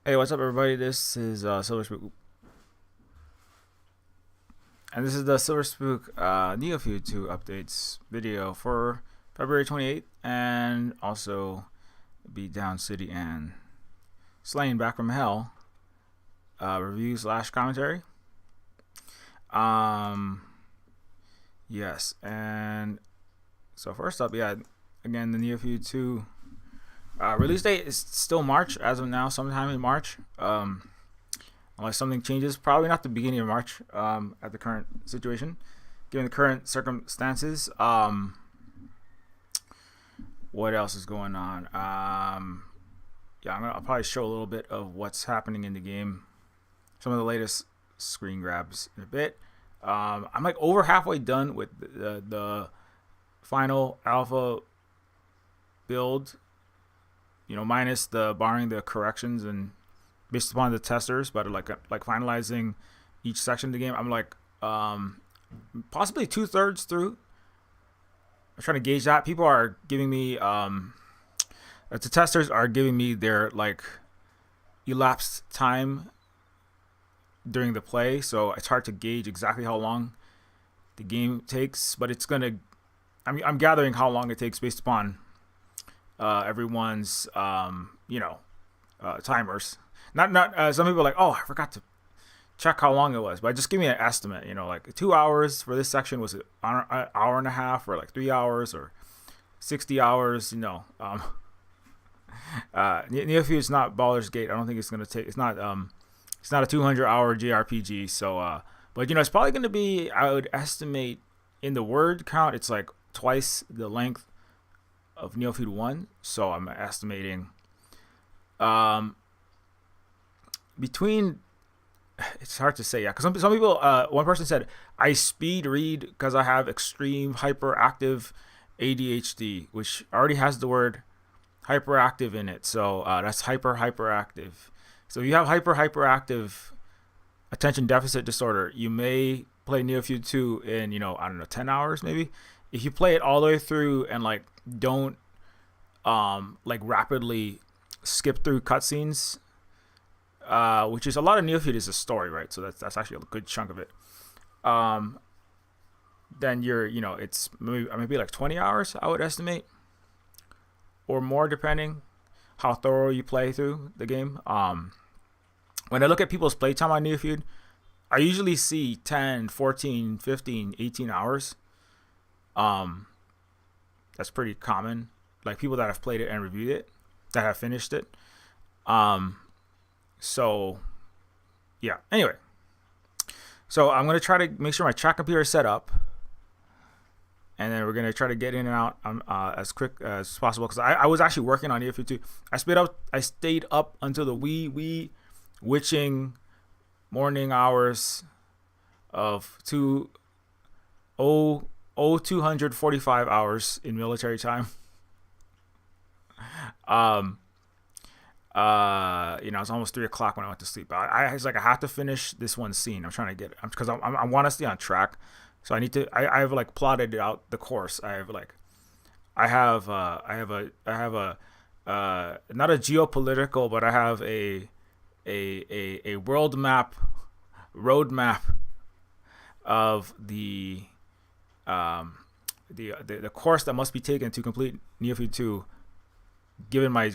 Hey, what's up, everybody? This is Silver Spook, and this is the Silver Spook Neofeud 2 updates video for February 28th, and also Beatdown City and Slain Back from Hell review slash commentary. Um, yes, and so first up, yeah, again, the Neofeud 2 release date is still March as of now, sometime in March. Unless something changes, probably not the beginning of March. At the current situation, given the current circumstances. What else is going on? I'll probably show a little bit of what's happening in the game. Some of the latest screen grabs in a bit. I'm like over halfway done with the final alpha build. Minus the barring the corrections and based upon the testers, but like finalizing each section of the game. I'm like possibly 2/3 through. I'm trying to gauge that. People are giving me the testers are giving me their like elapsed time during the play, so it's hard to gauge exactly how long the game takes, but it's gonna I'm gathering how long it takes based upon everyone's timers. Not some people are like, oh, I forgot to check how long it was, but just give me an estimate. Like 2 hours for this section, was it an hour and a half, or like 3 hours, or 60 hours? Neofeud is not Baldur's Gate. I don't think it's gonna take. It's not a 200-hour JRPG. So but it's probably gonna be. I would estimate in the word count, it's like twice the length of Neofeud 1, so I'm estimating between, it's hard to say, yeah, because some people, one person said, I speed read because I have extreme hyperactive ADHD, which already has the word hyperactive in it, so that's hyperactive. So if you have hyperactive attention deficit disorder, you may play Neofeud 2 in, 10 hours maybe. If you play it all the way through and like don't like rapidly skip through cutscenes, which is a lot of Neofeud is a story, right? So that's actually a good chunk of it. Then it's maybe like 20 hours, I would estimate, or more, depending how thorough you play through the game. When I look at people's playtime on Neofeud, I usually see 10, 14, 15, 18 hours. That's pretty common. Like people that have played it and reviewed it, that have finished it. So yeah. Anyway, so I'm gonna try to make sure my chat computer is set up, and then we're gonna try to get in and out as quick as possible, because I was actually working on Neofeud 2. I stayed up until the wee witching morning hours of 245 hours in military time. It's almost 3 o'clock when I went to sleep. I was like, I have to finish this one scene. I'm trying to get it because I want to stay on track. So I need to. I have like plotted out the course. I have a not a geopolitical, but I have a world map, roadmap of the course that must be taken to complete Neofeud 2, given my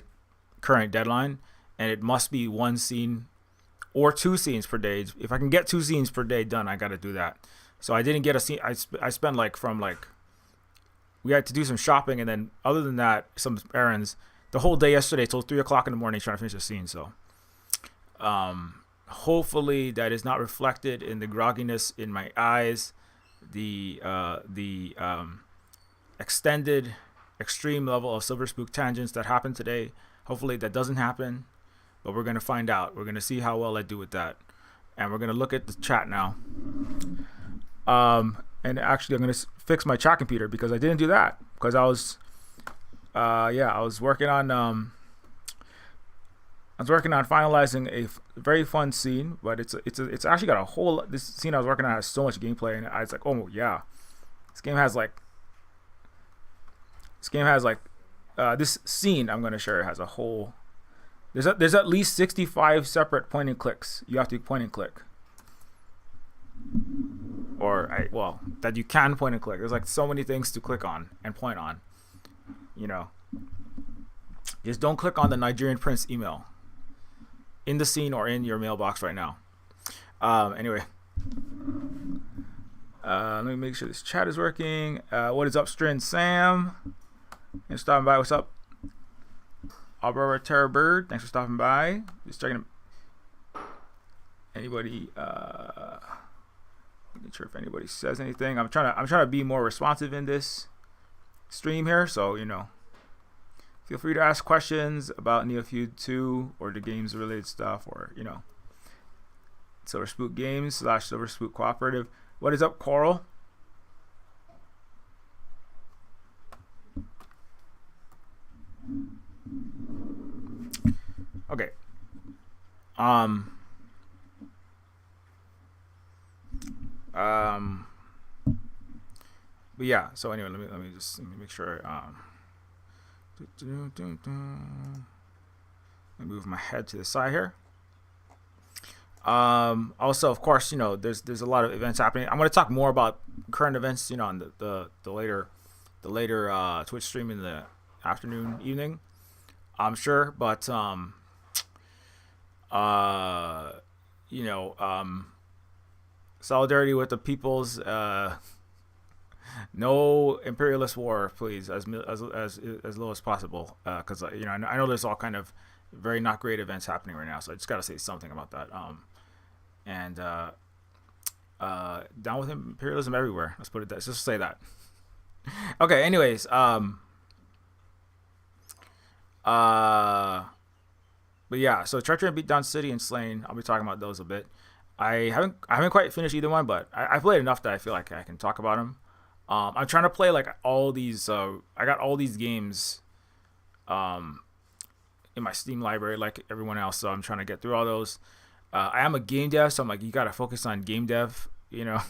current deadline, and it must be one scene or 2 scenes per day. If I can get 2 scenes per day done, I got to do that. So I didn't get a scene. I spent we had to do some shopping, and then other than that, some errands, the whole day yesterday till 3 o'clock in the morning trying to finish the scene. So hopefully that is not reflected in the grogginess in my eyes, the extended extreme level of Silver Spook tangents that happened today. Hopefully that doesn't happen, but we're going to find out. We're going to see how well I do with that, and we're going to look at the chat now. And actually I'm going to fix my chat computer because I didn't do that, because I was working on finalizing a very fun scene, but it's actually got a whole. This scene I was working on has so much gameplay, and I was like, oh yeah, this game has this scene I'm going to share has a whole There's at least 65 separate point and clicks. You have to point and click, well, that you can point and click. There's like so many things to click on and point on. You know, just don't click on the Nigerian Prince email in the scene or in your mailbox right now. Anyway, let me make sure this chat is working. What is up, Strin Sam? Thanks for stopping by. What's up? Aurora Terror Bird, thanks for stopping by. Just checking anybody. Not sure if anybody says anything. I'm trying to be more responsive in this stream here, so you know, feel free to ask questions about Neofeud 2 or the games related stuff, or you know, Silver Spook Games / Silver Spook Cooperative. What is up, Coral? Okay. But yeah, so anyway, let me make sure. Let me move my head to the side here. Also, of course, you know, there's a lot of events happening. I'm going to talk more about current events, you know, on the later Twitch stream in the afternoon, evening, I'm sure. But you know, solidarity with the peoples. No imperialist war, please, as low as possible, because you know, I know there's all kind of very not great events happening right now, so I just got to say something about that. And down with imperialism everywhere. Let's put it that. Let's just say that. Okay. Anyways, but yeah. So Treachery and Beatdown City and Slain. I'll be talking about those a bit. I haven't quite finished either one, but I played enough that I feel like I can talk about them. I'm trying to play like all these. I got all these games, in my Steam library like everyone else, so I'm trying to get through all those. I am a game dev, so I'm like, you gotta focus on game dev, you know.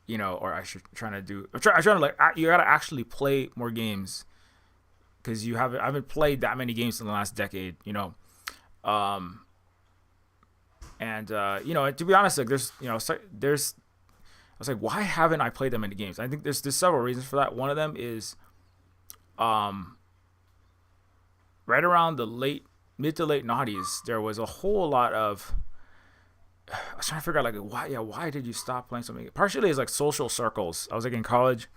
You know, or I'm trying to like, you gotta actually play more games, because I haven't played that many games in the last decade, you know. And you know, to be honest, like I was like, why haven't I played that many games? I think there's several reasons for that. One of them is, right around the mid to late '90s, there was a whole lot of. I was trying to figure out like why did you stop playing something? Partially it's like social circles. I was like in college.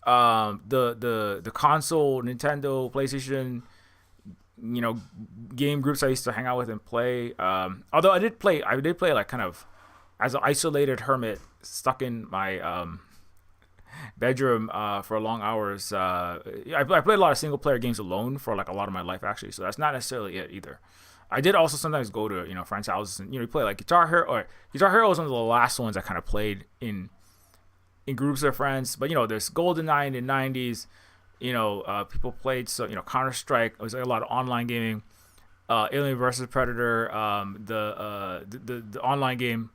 The console, Nintendo, PlayStation, you know, game groups I used to hang out with and play. Although I did play like kind of as an isolated hermit, stuck in my bedroom for long hours. I played a lot of single player games alone for like a lot of my life, actually, so that's not necessarily it either. I did also sometimes go to, you know, friends' houses and, you know, you play like Guitar Hero. Or Guitar Hero was one of the last ones I kind of played in groups of friends. But, you know, there's GoldenEye in the 90s. You know, people played, so, you know, Counter-Strike. It was like a lot of online gaming. Alien vs. Predator, the online game.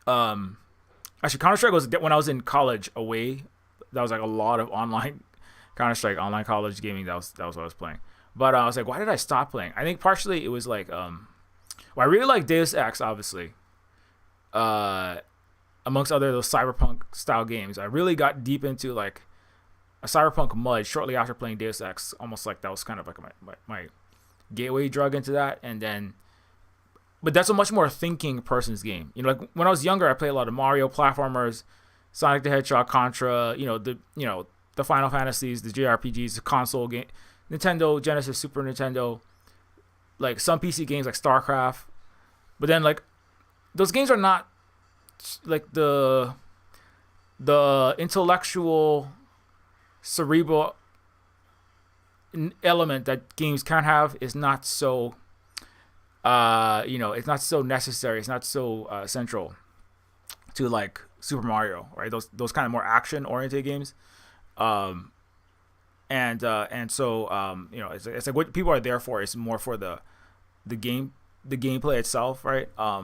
Actually, Counter-Strike was when I was in college away. That was like a lot of online Counter-Strike, online college gaming. That was what I was playing. But I was like, why did I stop playing? I think partially it was like, well, I really like Deus Ex, obviously. Amongst other those cyberpunk style games, I really got deep into like a cyberpunk mud shortly after playing Deus Ex. Almost like that was kind of like my gateway drug into that. And then, but that's a much more thinking person's game. You know, like when I was younger, I played a lot of Mario platformers, Sonic the Hedgehog, Contra. You know, the Final Fantasies, the JRPGs, the console game. Nintendo, Genesis, Super Nintendo, like some PC games like StarCraft, but then like those games are not like the intellectual, cerebral element that games can have is not so, you know, it's not so necessary. It's not so central to like Super Mario, right? Those kind of more action oriented games. And so you know, it's like what people are there for is more for the gameplay itself, right? I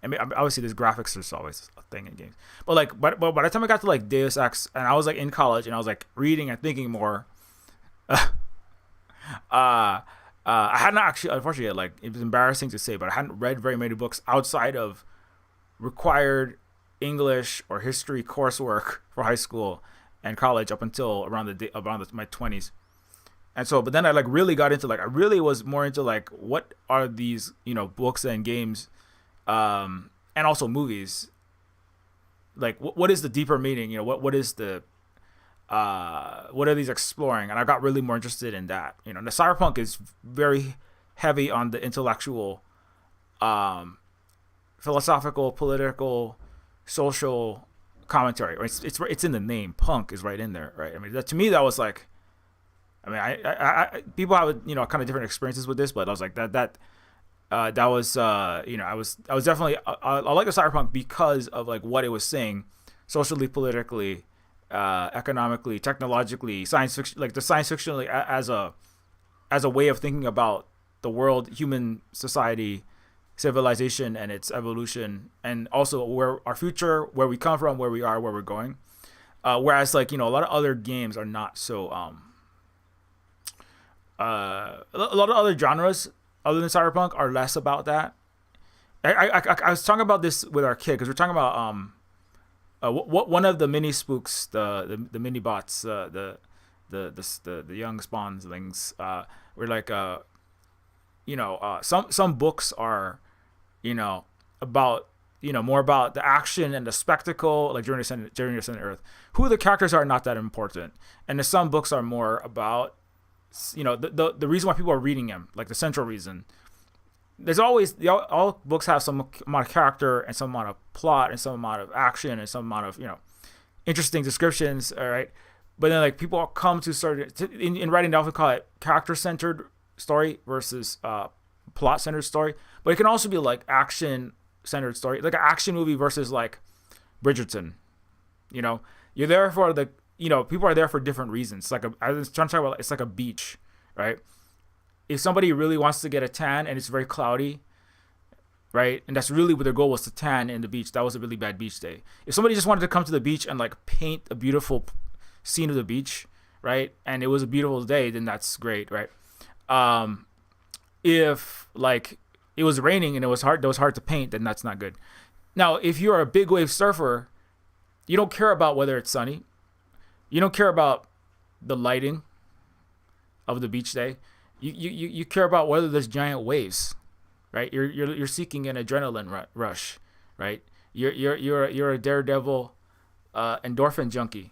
mean, obviously there's graphics, there's always a thing in games, but like but by the time I got to like Deus Ex and I was like in college and I was like reading and thinking more, I uh, I hadn't actually, unfortunately, like it was embarrassing to say, but I hadn't read very many books outside of required English or history coursework for high school and college up until my 20s. And so, but then I like really got into like I really was more into like what are these books and games, and also movies. Like what is the deeper meaning? What is the what are these exploring? And I got really more interested in that. The cyberpunk is very heavy on the intellectual, philosophical, political, social commentary. Right? It's in the name. Punk is right in there, right? I mean, to me, that was like, I mean, I people have kind of different experiences with this, but I was like that was I was definitely I like the cyberpunk because of like what it was saying, socially, politically, economically, technologically, science fiction, like the science fiction like, as a way of thinking about the world, human society, civilization, and its evolution, and also where our future, where we come from, where we are, where we're going. Whereas like a lot of other games are not so. A lot of other genres other than cyberpunk are less about that. I was talking about this with our kid because we're talking about what one of the mini spooks, the mini bots, the young spawnlings, were like some books are about more about the action and the spectacle, like Journey to Center Earth. Who the characters are not that important, and some books are more about the reason why people are reading them, like the central reason. There's always all books have some amount of character and some amount of plot and some amount of action and some amount of interesting descriptions. All right, but then like people come to in writing, they often call it character centered story versus plot centered story. But it can also be like action centered story, like an action movie versus like Bridgerton. You're there for the people are there for different reasons. Like I was trying to talk about, it's like a beach, right? If somebody really wants to get a tan and it's very cloudy, right, and that's really what their goal was, to tan in the beach, that was a really bad beach day. If somebody just wanted to come to the beach and like paint a beautiful scene of the beach, right, and it was a beautiful day, then that's great, right? If like it was raining and it was hard to paint, then that's not good. Now, if you're a big wave surfer, you don't care about whether it's sunny. You don't care about the lighting of the beach day. You care about whether there's giant waves, right? You're seeking an adrenaline rush, right? You're a daredevil, endorphin junkie.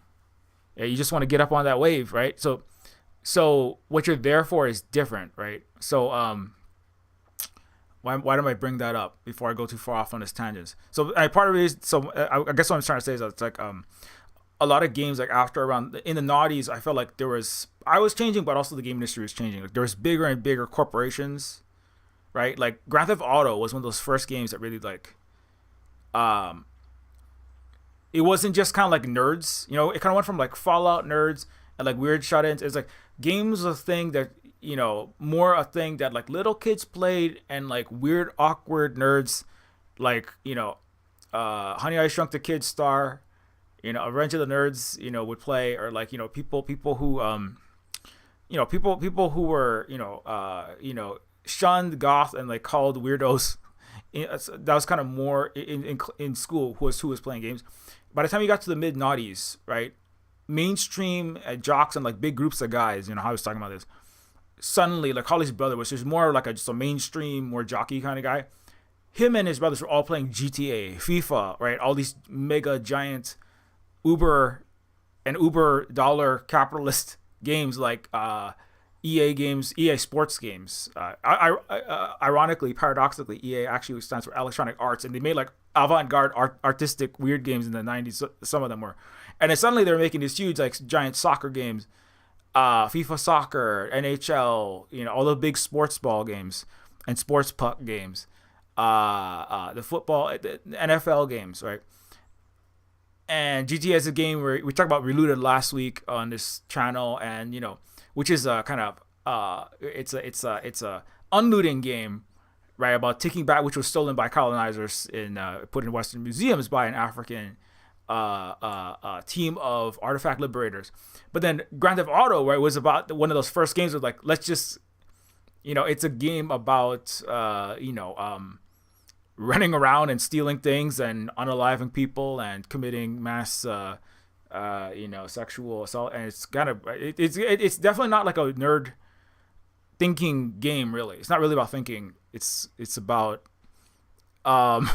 Yeah, you just want to get up on that wave, right? So what you're there for is different, right? So why do I bring that up before I go too far off on this tangents? So part of it is, I guess what I'm trying to say is that it's like a lot of games, like after around in the noughties, I felt like I was changing, but also the game industry was changing. Like there was bigger and bigger corporations, right? Like Grand Theft Auto was one of those first games that really like, it wasn't just kind of like nerds, it kind of went from like Fallout nerds and like weird shut-ins. It's like games was a thing that, more a thing that like little kids played and like weird, awkward nerds, like, Honey, I Shrunk the Kids star, Revenge of the Nerds, would play, or like, people who, people who were, shunned goth and like called weirdos. That was kind of more in school who was playing games. By the time you got to the mid noughties, right, mainstream jocks and like big groups of guys, how I was talking about this. Suddenly, like Holly's brother was just more like just a mainstream, more jockey kind of guy. Him and his brothers were all playing GTA, FIFA, right? All these mega giant Uber dollar capitalist games like EA games, EA sports games. Ironically, paradoxically, EA actually stands for Electronic Arts, and they made like avant-garde artistic weird games in the 90s. Some of them were. And then suddenly they're making these huge like giant soccer games, FIFA soccer, NHL, all the big sports ball games and sports puck games, the football, the NFL games, right? And GTA is a game where we talked about Reloaded last week on this channel, and which is a kind of it's a unlooting game, right, about taking back which was stolen by colonizers and put in Western museums by an African team of artifact liberators. But then Grand Theft Auto, right, was about one of those first games where like let's just it's a game about running around and stealing things and unaliving people and committing mass sexual assault, and it's definitely not like a nerd thinking game. Really, it's not really about thinking. It's about um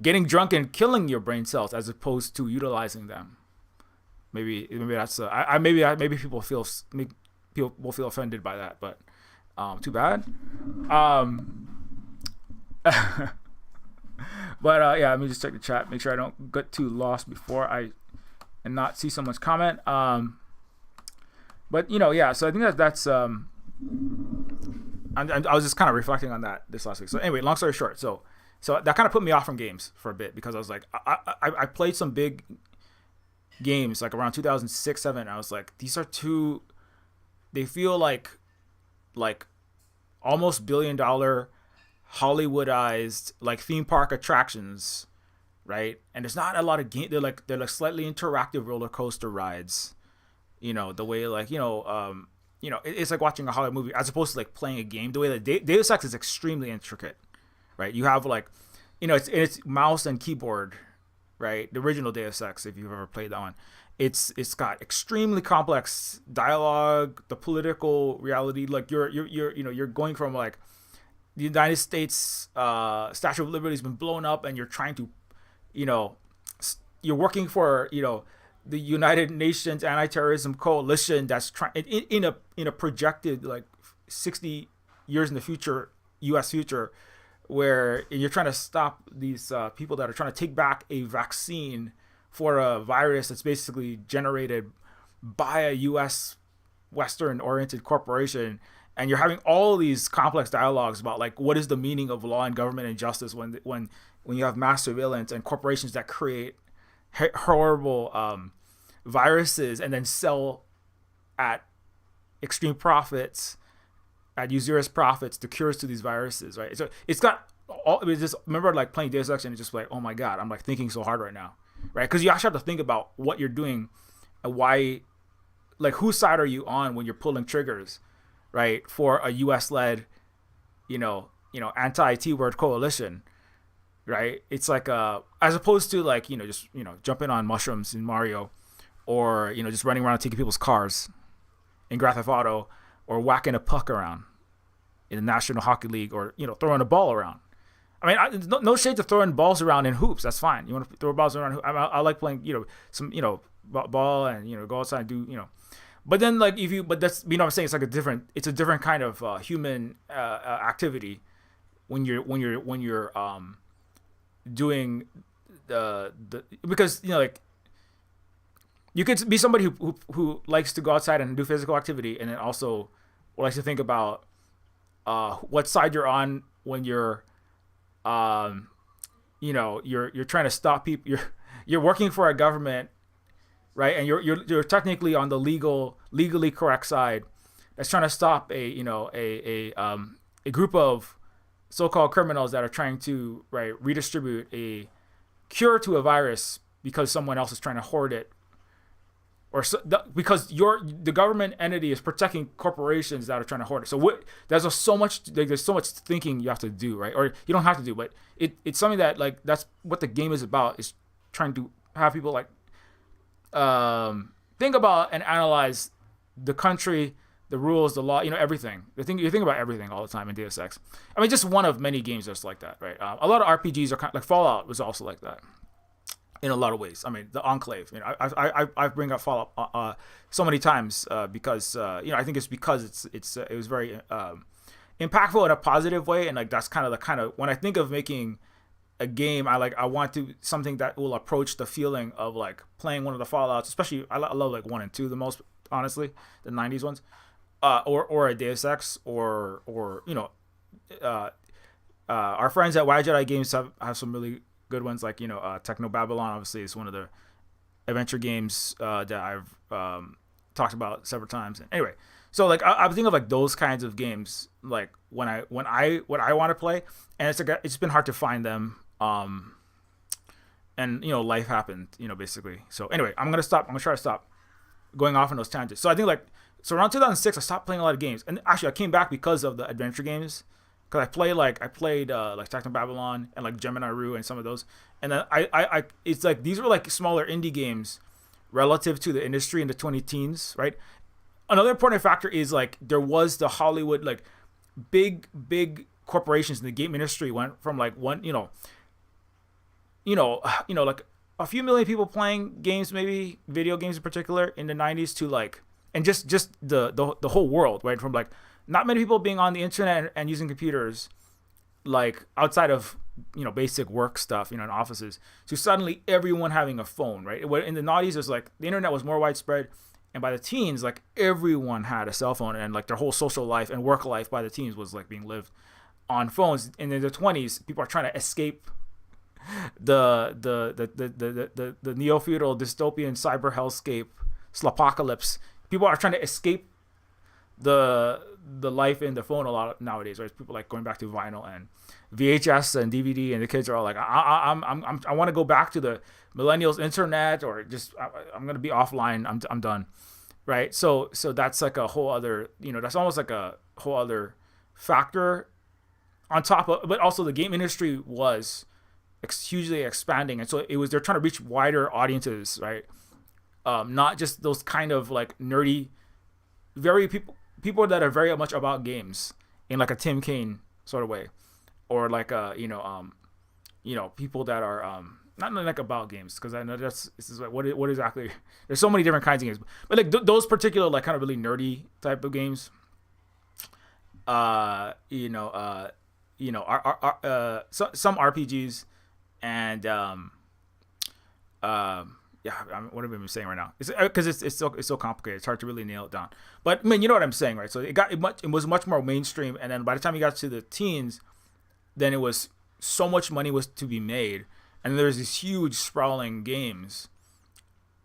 getting drunk and killing your brain cells as opposed to utilizing them. Maybe that's maybe people will feel offended by that, but too bad. But yeah, let me just check the chat, make sure I don't get too lost before I and not see someone's comment. But yeah, so I think that's I was just kind of reflecting on that this last week. So anyway, long story short, so that kind of put me off from games for a bit, because I was like, I played some big games like around 2006, 7. And I was like, they feel like almost $1 billion Hollywoodized like theme park attractions, right? And there's not a lot of game. They're like slightly interactive roller coaster rides, the way like it's like watching a Hollywood movie as opposed to like playing a game. The way that Deus Ex is extremely intricate, right? You have like it's mouse and keyboard, right? The original Deus Ex, if you've ever played that one, it's got extremely complex dialogue, the political reality. Like you're going from like the United States Statue of Liberty has been blown up, and you're trying to, you're working for the United Nations Anti-Terrorism Coalition that's trying in a projected like 60 years in the future, U.S. future, where you're trying to stop these people that are trying to take back a vaccine for a virus that's basically generated by a U.S. Western-oriented corporation. And you're having all these complex dialogues about like what is the meaning of law and government and justice when you have mass surveillance and corporations that create horrible viruses and then sell at extreme profits, at usurious profits, the cures to these viruses, right? So it's got all. I mean, just remember like playing Deus Ex and it's just like, oh my god, I'm like thinking so hard right now, right? Because you actually have to think about what you're doing and why, like whose side are you on when you're pulling triggers, right? For a U.S.-led, anti-T-word coalition, right? It's like as opposed to like just jumping on mushrooms in Mario, or just running around taking people's cars in Grand Theft Auto, or whacking a puck around in the National Hockey League, or throwing a ball around. I mean, no shade to throwing balls around in hoops. That's fine. You want to throw balls around? I like playing some ball and go outside and do. But then like but that's what I'm saying. It's like it's a different kind of human activity when you're doing the because like you could be somebody who likes to go outside and do physical activity, and then also likes to think about what side you're on when you're you're trying to stop people. You're working for a government, right? And you're technically on the legally correct side that's trying to stop a group of so-called criminals that are trying to redistribute a cure to a virus because someone else is trying to hoard it, or because the government entity is protecting corporations that are trying to hoard it. So there's so much thinking you have to do, right? Or you don't have to do, but it's something that like that's what the game is about, is trying to have people like think about and analyze the country, the rules, the law, everything. You think about everything all the time in Deus Ex. I mean, just one of many games that's like that, right? A lot of RPGs are kind of, like Fallout was also like that in a lot of ways. I mean, the Enclave. I bring up Fallout so many times because I think it's because it was very impactful in a positive way, and like that's kind of when I think of making a game, I want something that will approach the feeling of like playing one of the Fallouts, especially I love like 1 and 2 the most, honestly, the 90s ones, or a Deus Ex, or our friends at Why Jedi Games have some really good ones, like Techno Babylon obviously is one of the adventure games that I've talked about several times. Anyway, so like I think of like those kinds of games like when I want to play, and it's been hard to find them. And life happened, basically. So anyway, I'm gonna try to stop going off on those tangents. So I think like So around 2006, I stopped playing a lot of games, and actually I came back because of the adventure games. Because I played like Techno Babylon and like Gemini Rue and some of those, and then it's like these were like smaller indie games relative to the industry in the 20 teens, right? Another important factor is like there was the Hollywood, like big corporations in the game industry went from like one, like a few million people playing games, maybe video games in particular in the 90s, to like, and just the whole world, right? From like not many people being on the internet and using computers, like outside of basic work stuff, in offices, to suddenly everyone having a phone, right? In the 90s, it was like the internet was more widespread, and by the teens, like everyone had a cell phone, and like their whole social life and work life by the teens was like being lived on phones. And in the 20s, people are trying to escape the neo-feudal dystopian cyber hellscape slapocalypse. People are trying to escape the life in the phone a lot nowadays, right? People like going back to vinyl and VHS and DVD, and the kids are all like, I want to go back to the millennials internet, or just I'm gonna be offline. I'm done, right? So that's like a whole other, that's almost like a whole other factor on top of, but also the game industry was hugely expanding, and so they're trying to reach wider audiences, right? Not just those kind of like nerdy, very people that are very much about games in like a Tim Kaine sort of way, or like people that are not like about games, because I know this is like what exactly. There's so many different kinds of games, but like those particular like kind of really nerdy type of games, some RPGs, and what have I been saying right now? It's because it's so complicated. It's hard to really nail it down. But I mean, you know what I'm saying, right? So it was much more mainstream, and then by the time you got to the teens, then it was so much money was to be made, and there's these huge sprawling games,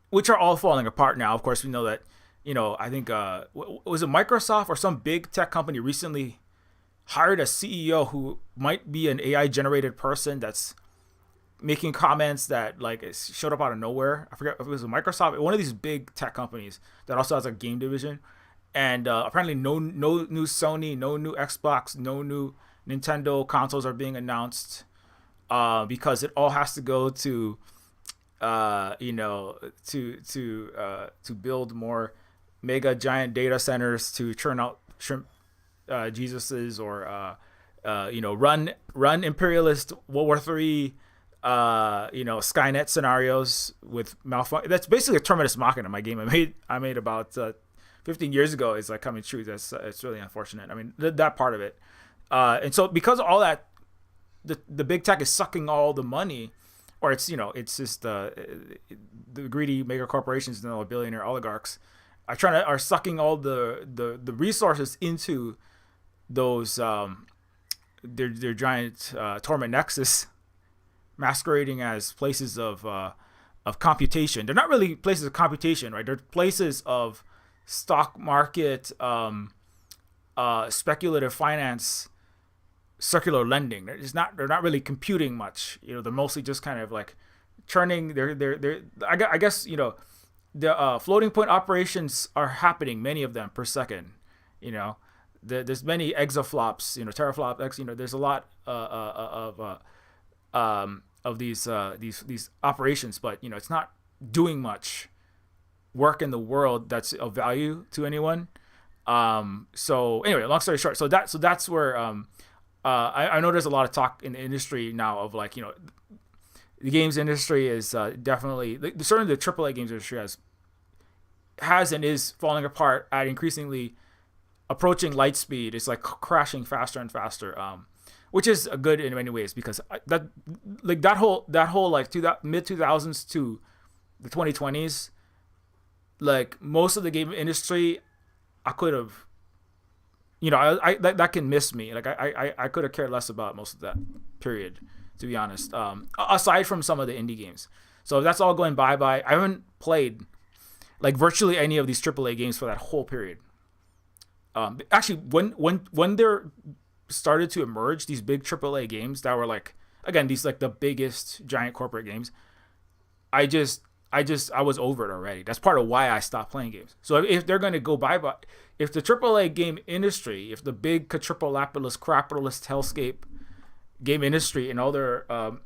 which are all falling apart now. Of course, we know that. I think was it Microsoft or some big tech company recently hired a CEO who might be an AI generated person that's making comments that like showed up out of nowhere. I forget if it was Microsoft, one of these big tech companies that also has a game division. And apparently no new Sony, no new Xbox, no new Nintendo consoles are being announced, because it all has to go to build more mega giant data centers to churn out shrimp Jesuses, or run imperialist World War III, Skynet scenarios with malfunction. That's basically a Terminus Machina. My game I made about 15 years ago is like coming true. It's really unfortunate. I mean, that part of it, and so because of all that, the big tech is sucking all the money, or it's just the greedy mega corporations and the billionaire oligarchs are sucking all the resources into those their giant torment nexus, masquerading as places of computation. They're not really places of computation, right? They're places of stock market, speculative finance, circular lending. They're not really computing much. They're mostly just kind of like churning. I guess the floating point operations are happening, many of them per second. There's many exaflops, teraflop X. There's a lot of these operations, but it's not doing much work in the world that's of value to anyone. So anyway, long story short, so that's where I know there's a lot of talk in the industry now of like the games industry is definitely, certainly the AAA games industry has and is falling apart at increasingly approaching light speed. It's like crashing faster and faster, which is good in many ways, because that whole like mid 2000s to the 2020s, like most of the game industry, I could have, that can miss me. Like I could have cared less about most of that period, to be honest. Aside from some of the indie games, so that's all going bye. I haven't played like virtually any of these AAA games for that whole period. Actually, when there started to emerge these big AAA games that were like, again, these like the biggest giant corporate games, I I was over it already. That's part of why I stopped playing games. So if they're going to go if the AAA game industry, if the big capitalist hellscape game industry and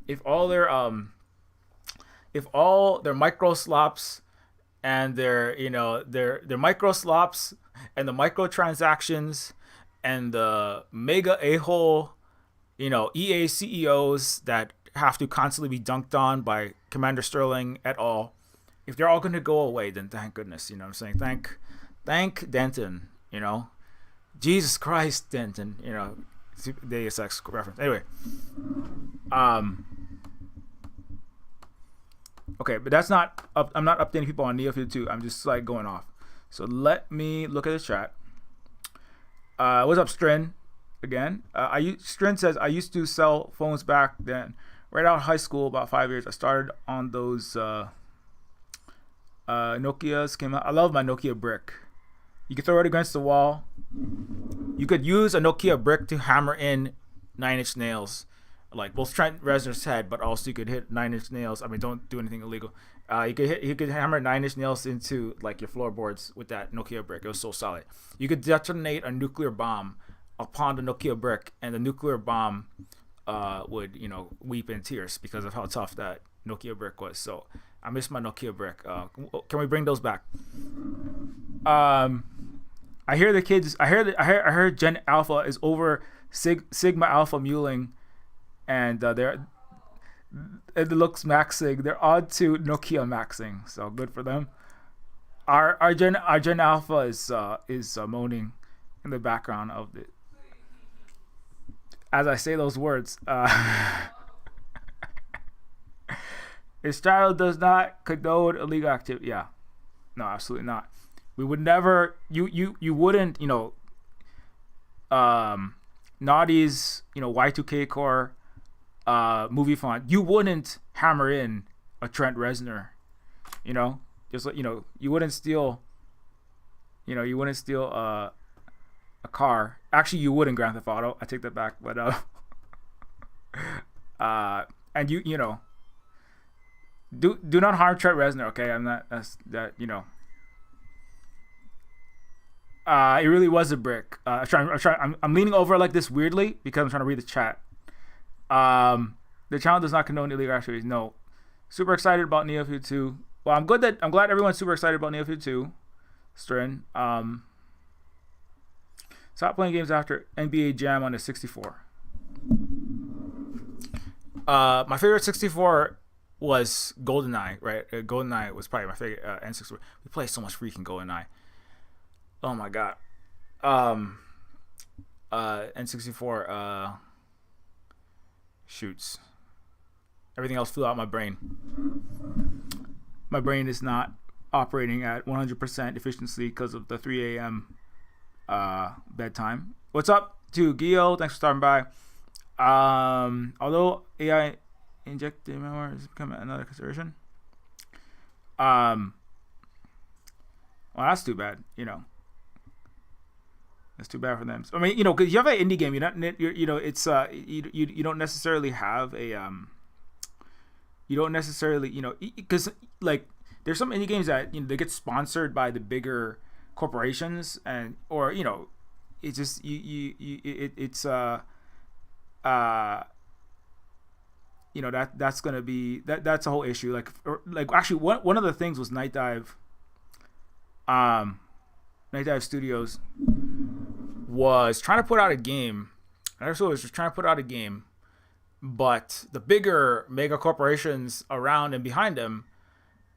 if all their micro slops and their micro slops and the microtransactions and the mega a-hole, EA CEOs that have to constantly be dunked on by Commander Sterling et al. If they're all going to go away, then thank goodness. You know what I'm saying? Thank Denton. Jesus Christ, Denton. Deus Ex reference. Anyway, okay, but that's not up. I'm not updating people on Neofeud 2. I'm just like going off. So let me look at the chat. What's up, Strin? Again, Strin says I used to sell phones back then. Right out of high school, about 5 years. I started on those Nokias. Came out. I love my Nokia brick. You could throw it against the wall. You could use a Nokia brick to hammer in 9-inch nails, like both Trent Reznor's head, but also you could hit 9-inch nails. I mean, don't do anything illegal. You could hammer 9-inch nails into like your floorboards with that Nokia brick. It was so solid. You could detonate a nuclear bomb upon the Nokia brick, and the nuclear bomb would weep in tears because of how tough that Nokia brick was. So I miss my Nokia brick. Can we bring those back? I hear the kids. I heard Gen Alpha is over Sigma Alpha muling, and it looks maxing. They're odd to Nokia maxing, so good for them. Our Gen Alpha is moaning in the background of the. As I say those words, his channel does not condone illegal activity. Yeah, no, absolutely not. We would never. You wouldn't. Naughty's Y2K Core movie font. You wouldn't hammer in a Trent Reznor. Just like you wouldn't steal. You wouldn't steal a car. Actually, you would in Grand Theft Auto. I take that back. But and do not harm Trent Reznor. Okay, I'm not. That's that. It really was a brick. I'm leaning over like this weirdly because I'm trying to read the chat. The channel does not condone illegal activities. No. Super excited about Neofeud 2. Well, I'm glad everyone's super excited about Neofeud 2. Strin. Stop playing games after NBA Jam on the 64. My favorite 64 was GoldenEye, right? GoldenEye was probably my favorite N64. We play so much freaking GoldenEye. Oh my god. N64 shoots. Everything else flew out my brain. My brain is not operating at 100% efficiency because of the 3 a.m. Bedtime. What's up to Gio? Thanks for stopping by. Although AI injected memory has become another consideration. Well, that's too bad. It's too bad for them. I mean, because you have an indie game, it's you don't necessarily have a you don't necessarily because like there's some indie games that they get sponsored by the bigger corporations or it's just that's gonna be that's a whole issue. Like actually one of the things was Night Dive Studios was trying to put out a game. Actually, was just trying to put out a game, but the bigger mega corporations around and behind them,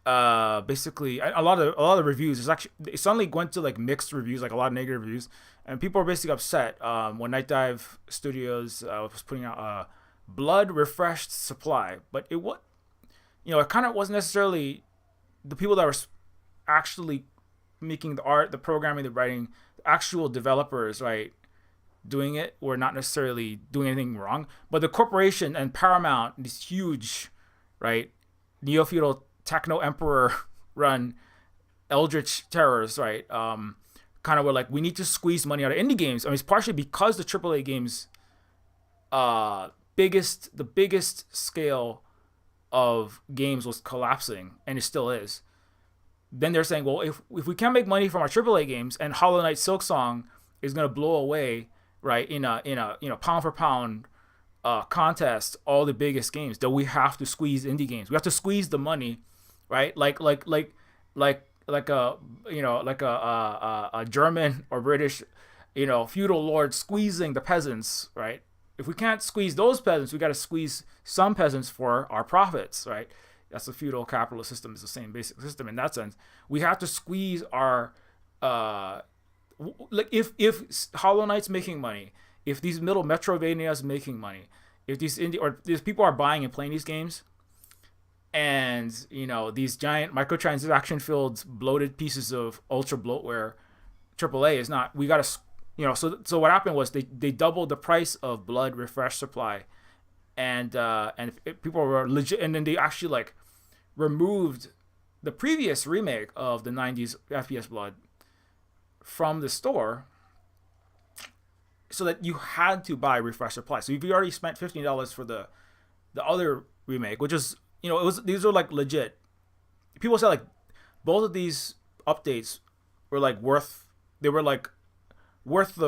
basically a lot of reviews. It suddenly went to like mixed reviews, like a lot of negative reviews, and people are basically upset when Night Dive Studios was putting out a blood refreshed supply, but it kind of wasn't necessarily the people that were actually making the art, the programming, the writing, the actual developers, right, doing it were not necessarily doing anything wrong. But the corporation and Paramount, these huge, right, neo-feudal techno emperor run eldritch terrors, right, kind of were like, we need to squeeze money out of indie games. I mean, it's partially because the AAA games, the biggest scale of games was collapsing, and it still is. Then they're saying, well, if we can't make money from our AAA games, and Hollow Knight Silksong is gonna blow away, right, in a pound for pound contest, all the biggest games, then we have to squeeze indie games. We have to squeeze the money, right? Like a a German or British, feudal lord squeezing the peasants, right? If we can't squeeze those peasants, we got to squeeze some peasants for our profits, right? That's the feudal capitalist system. Is the same basic system in that sense. We have to squeeze our like if Hollow Knight's making money, if these middle Metrovanias making money, if these people are buying and playing these games, and these giant microtransaction filled bloated pieces of ultra bloatware, AAA is not. We gotta so what happened was they doubled the price of Blood Refresh Supply, and people were legit, and then they actually like removed the previous remake of the 90s FPS Blood from the store, so that you had to buy Refresh Supply. So if you already spent $15 for the other remake, which is these are like legit. People say like both of these updates were like worth the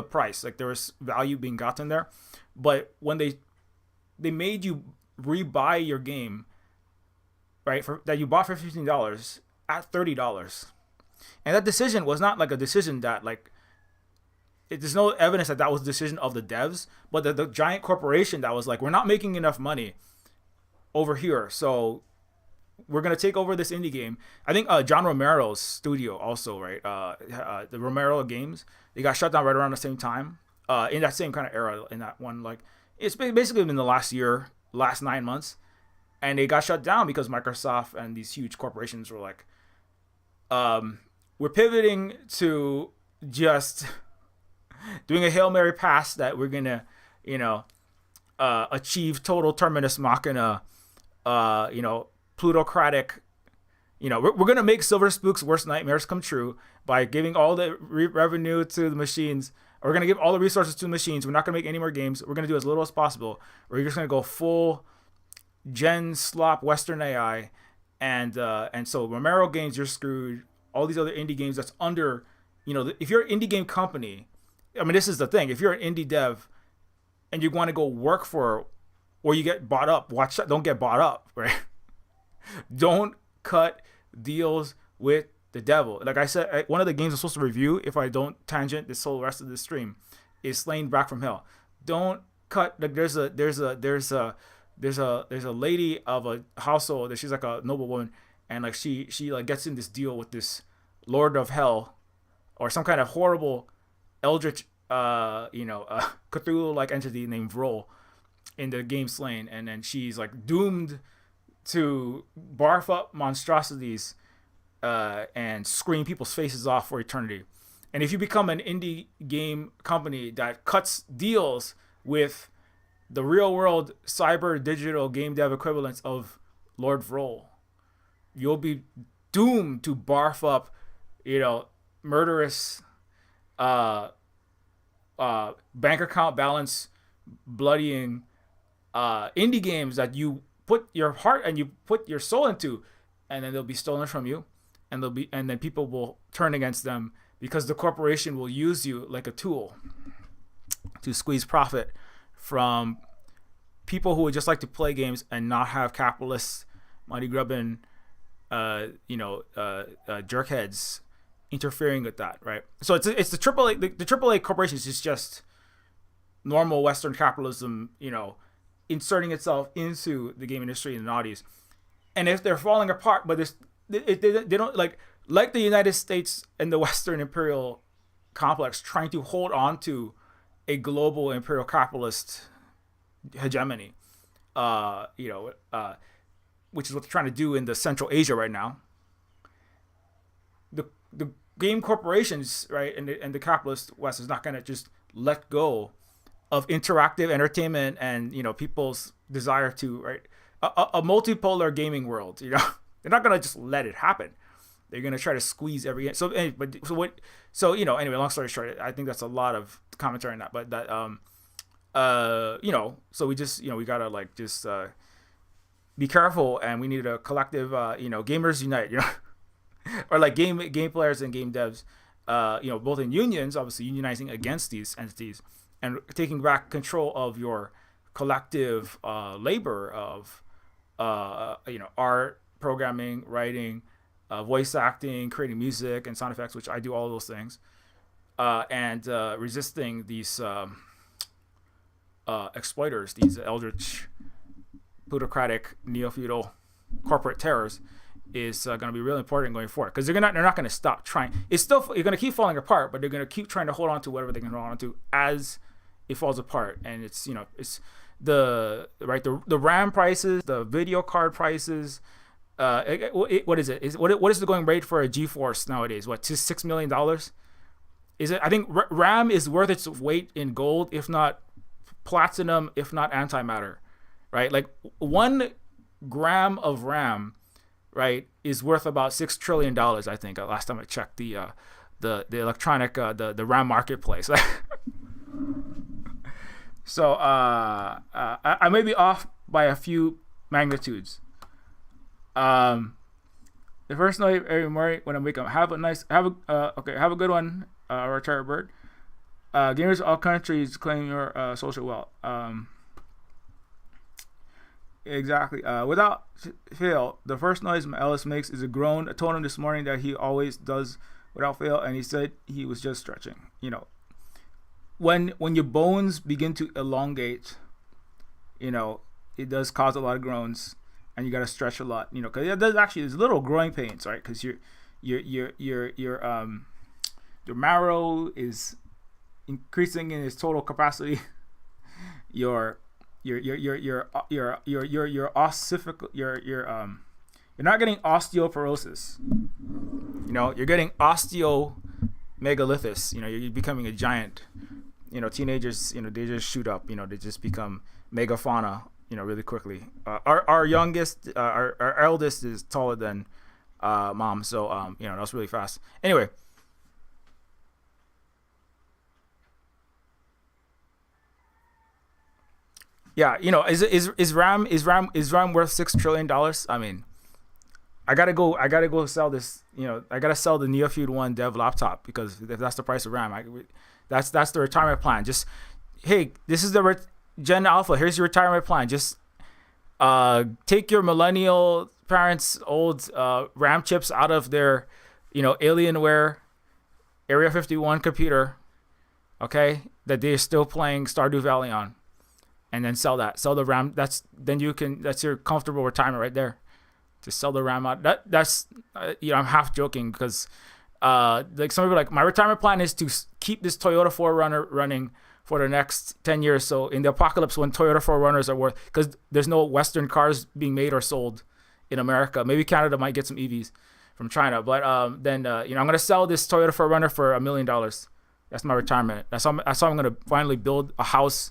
price. Like there was value being gotten there, but when they made you rebuy your game, right, that you bought for $15 at $30, and that decision was not like a decision that like there's no evidence that was the decision of the devs, but the giant corporation that was like, we're not making enough money over here, so we're gonna take over this indie game. I think John Romero's studio also, right? The Romero games, they got shut down right around the same time. In that same kind of era, in that one, like it's basically been the last 9 months, and they got shut down because Microsoft and these huge corporations were like, we're pivoting to just doing a Hail Mary pass that we're gonna, achieve total terminus machina, plutocratic, we're gonna make Silver Spook's worst nightmares come true by giving all the revenue to the machines. We're gonna give all the resources to the machines. We're not gonna make any more games. We're gonna do as little as possible. We're just gonna go full gen slop Western AI, and so Romero games, you're screwed. All these other indie games that's under, if you're an indie game company, I mean, this is the thing. If you're an indie dev and you want to go work for, or you get bought up, don't get bought up, right? Don't cut deals with the devil. Like I said, one of the games I'm supposed to review, if I don't tangent this whole rest of the stream, is Slain Back from Hell. Don't cut. Like there's a lady of a household that she's like a noble woman, and like she like gets in this deal with this Lord of Hell, or some kind of horrible eldritch Cthulhu like entity named Vrol in the game Slain, and then she's like doomed to barf up monstrosities and scream people's faces off for eternity. And if you become an indie game company that cuts deals with the real world cyber digital game dev equivalents of Lord Vrol, you'll be doomed to barf up, murderous bank account balance bloodying indie games that you put your heart and you put your soul into, and then they'll be stolen from you, and then people will turn against them because the corporation will use you like a tool to squeeze profit from people who would just like to play games and not have capitalist money grubbing jerkheads interfering with that, right? So it's the AAA. The AAA corporations is just normal Western capitalism, inserting itself into the game industry and the naughties. And if they're falling apart, but they don't like the United States and the Western imperial complex trying to hold on to a global imperial capitalist hegemony, which is what they're trying to do in the Central Asia right now. The game corporations, right, and the capitalist West is not going to just let go of interactive entertainment and people's desire to, right, a multipolar gaming world. They're not going to just let it happen. They're going to try to squeeze every. So anyway, long story short, I think that's a lot of commentary on that. But that so we just we gotta like just be careful, and we need a collective, gamers unite, or like game players and game devs, both in unions, obviously unionizing against these entities and taking back control of your collective labor of art, programming, writing, voice acting, creating music and sound effects, which I do all of those things, and resisting these exploiters, these eldritch, plutocratic, neo-feudal corporate terrors, is going to be really important going forward, because they're not going to stop trying. It's still, you're going to keep falling apart, but they're going to keep trying to hold on to whatever they can hold on to as it falls apart. And it's the RAM prices, the video card prices. What is it? What is the going rate for a GeForce nowadays? What, to $6 million? Is it? I think RAM is worth its weight in gold, if not platinum, if not antimatter, right? Like 1 gram of RAM, right, is worth about $6 trillion. I think last time I checked the electronic the RAM marketplace. So I may be off by a few magnitudes. The first night every morning when I wake up, have a good one, retired bird. Gamers of all countries claim your social wealth. Exactly. Without fail, the first noise Ellis makes is a groan. I told him this morning that he always does without fail, and he said he was just stretching. When your bones begin to elongate, it does cause a lot of groans, and you got to stretch a lot. Because there's little growing pains, right? Because your marrow is increasing in its total capacity. You're not getting osteoporosis. You're getting osteomegalithius. You're becoming a giant. Teenagers, they just shoot up. They just become megafauna. Really quickly. Our youngest, our eldest is taller than mom. So that's really fast. Anyway. Yeah, is RAM worth $6 trillion? I mean, I gotta go sell this. I gotta sell the Neofeud 1 dev laptop, because if that's the price of RAM, that's the retirement plan. Just, hey, this is the Gen Alpha. Here's your retirement plan. Just take your millennial parents' old RAM chips out of their Alienware Area 51 computer, okay, that they're still playing Stardew Valley on. And then sell the RAM. That's your comfortable retirement right there. Just sell the RAM out. That's I'm half joking, because like some people are like, my retirement plan is to keep this Toyota 4Runner running for the next 10 years. So in the apocalypse, when Toyota 4Runners are worth, because there's no Western cars being made or sold in America. Maybe Canada might get some EVs from China, but then I'm gonna sell this Toyota 4Runner for $1 million. That's my retirement. That's how I'm gonna finally build a house.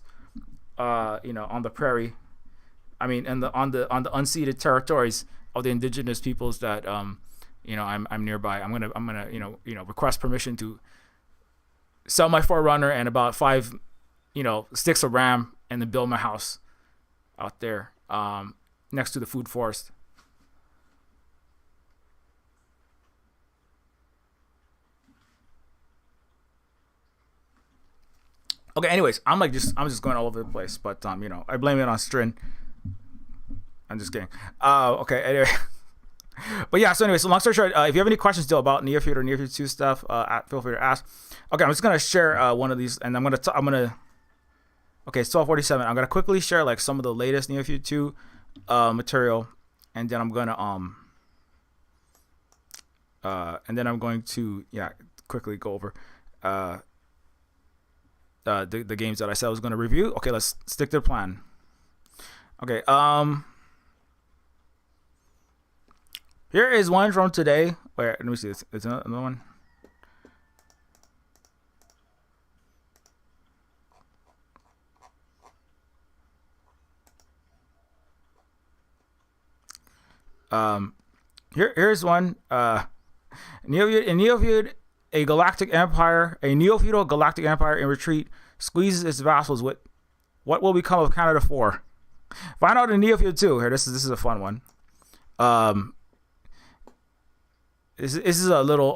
On the prairie, on the unceded territories of the indigenous peoples that I'm nearby. I'm gonna request permission to sell my 4Runner and about 5 sticks of RAM, and then build my house out there next to the food forest. Okay, anyways, I'm just going all over the place, but I blame it on Strin. I'm just kidding. Okay, anyway. But yeah, so anyway, so long story short, if you have any questions still about Neofeud or Neofeud 2 stuff, feel free to ask. Okay, I'm just gonna share one of these, and I'm gonna. Okay, it's 12:47. I'm gonna quickly share like some of the latest Neofeud 2 material, and then I'm gonna quickly go over the games that I said I was going to review. Okay, let's stick to the plan. Okay, here is one from today. Wait, let me see this. It's another one. Here's one. Neofeud, a neo-feudal galactic empire in retreat, squeezes its vassals with what will become of Canada 4. Find out in Neofeud 2. Here, this is a fun one. Um, this is a little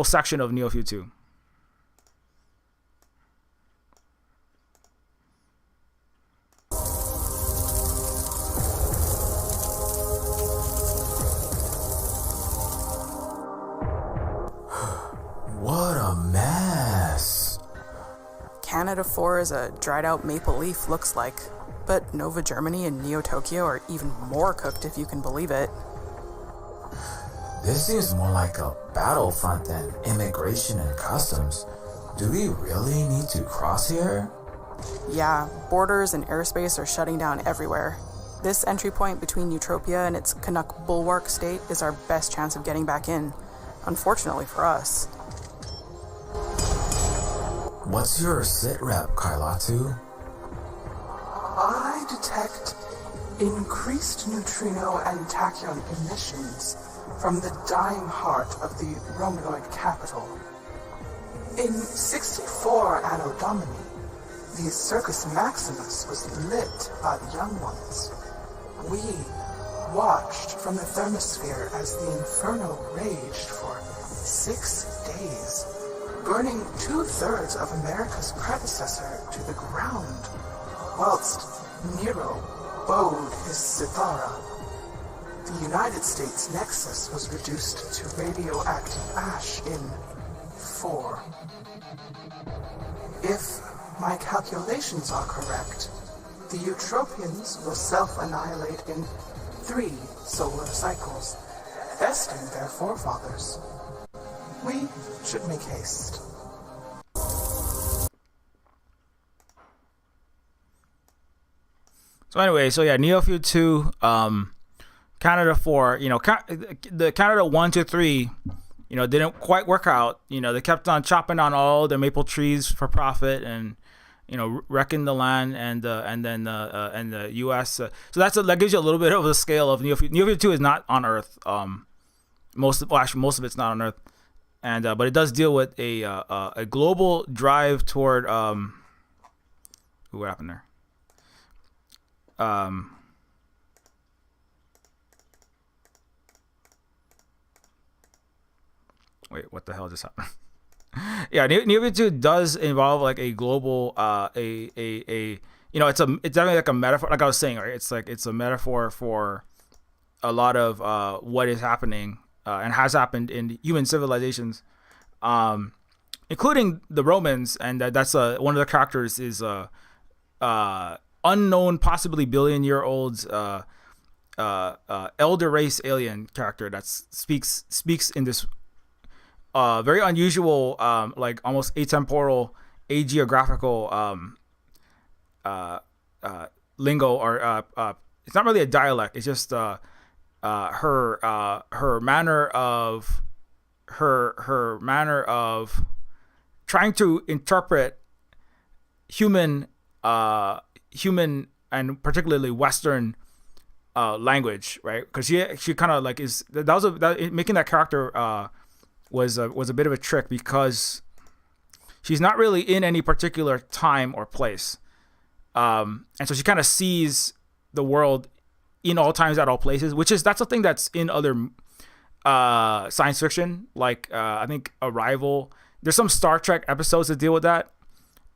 section of Neofeud 2. What a mess. Canada 4 is a dried out maple leaf, looks like. But Nova Germany and Neo Tokyo are even more cooked, if you can believe it. This seems more like a battlefront than immigration and customs. Do we really need to cross here? Yeah, borders and airspace are shutting down everywhere. This entry point between Eutropia and its Canuck bulwark state is our best chance of getting back in. Unfortunately for us. What's your sit rep, Kailatu? I detect increased neutrino and tachyon emissions from the dying heart of the Romanoid capital. In 64 Anno Domini, the Circus Maximus was lit by the young ones. We watched from the thermosphere as the inferno raged for 6 days, burning 2/3 of America's predecessor to the ground, whilst Nero bowed his cithara. The United States nexus was reduced to radioactive ash in 4. If my calculations are correct, the Eutropians will self-annihilate in 3 solar cycles, besting their forefathers. We should make haste. So anyway, Neofeud 2, Canada 4, the Canada 1 to 3, didn't quite work out. They kept on chopping down all the maple trees for profit and, wrecking the land and the U.S. So that gives you a little bit of the scale of Neofeud. Neofeud 2 is not on Earth. Most of it's not on Earth, and but it does deal with a global drive toward what happened there? Wait, what the hell just happened? Yeah, Neofeud 2 does involve like a global it's definitely like a metaphor, like I was saying, right? It's a metaphor for a lot of what is happening and has happened in human civilizations, including the Romans, and that's one of the characters is unknown, possibly billion-year-old elder race alien character that speaks in this very unusual, like almost atemporal, ageographical lingo, or it's not really a dialect. It's just her manner of trying to interpret human and particularly Western language, right? Because she kind of like making that character was a bit of a trick, because she's not really in any particular time or place, and so she kind of sees the world in all times at all places, that's a thing that's in other science fiction, like I think Arrival. There's some Star Trek episodes that deal with that,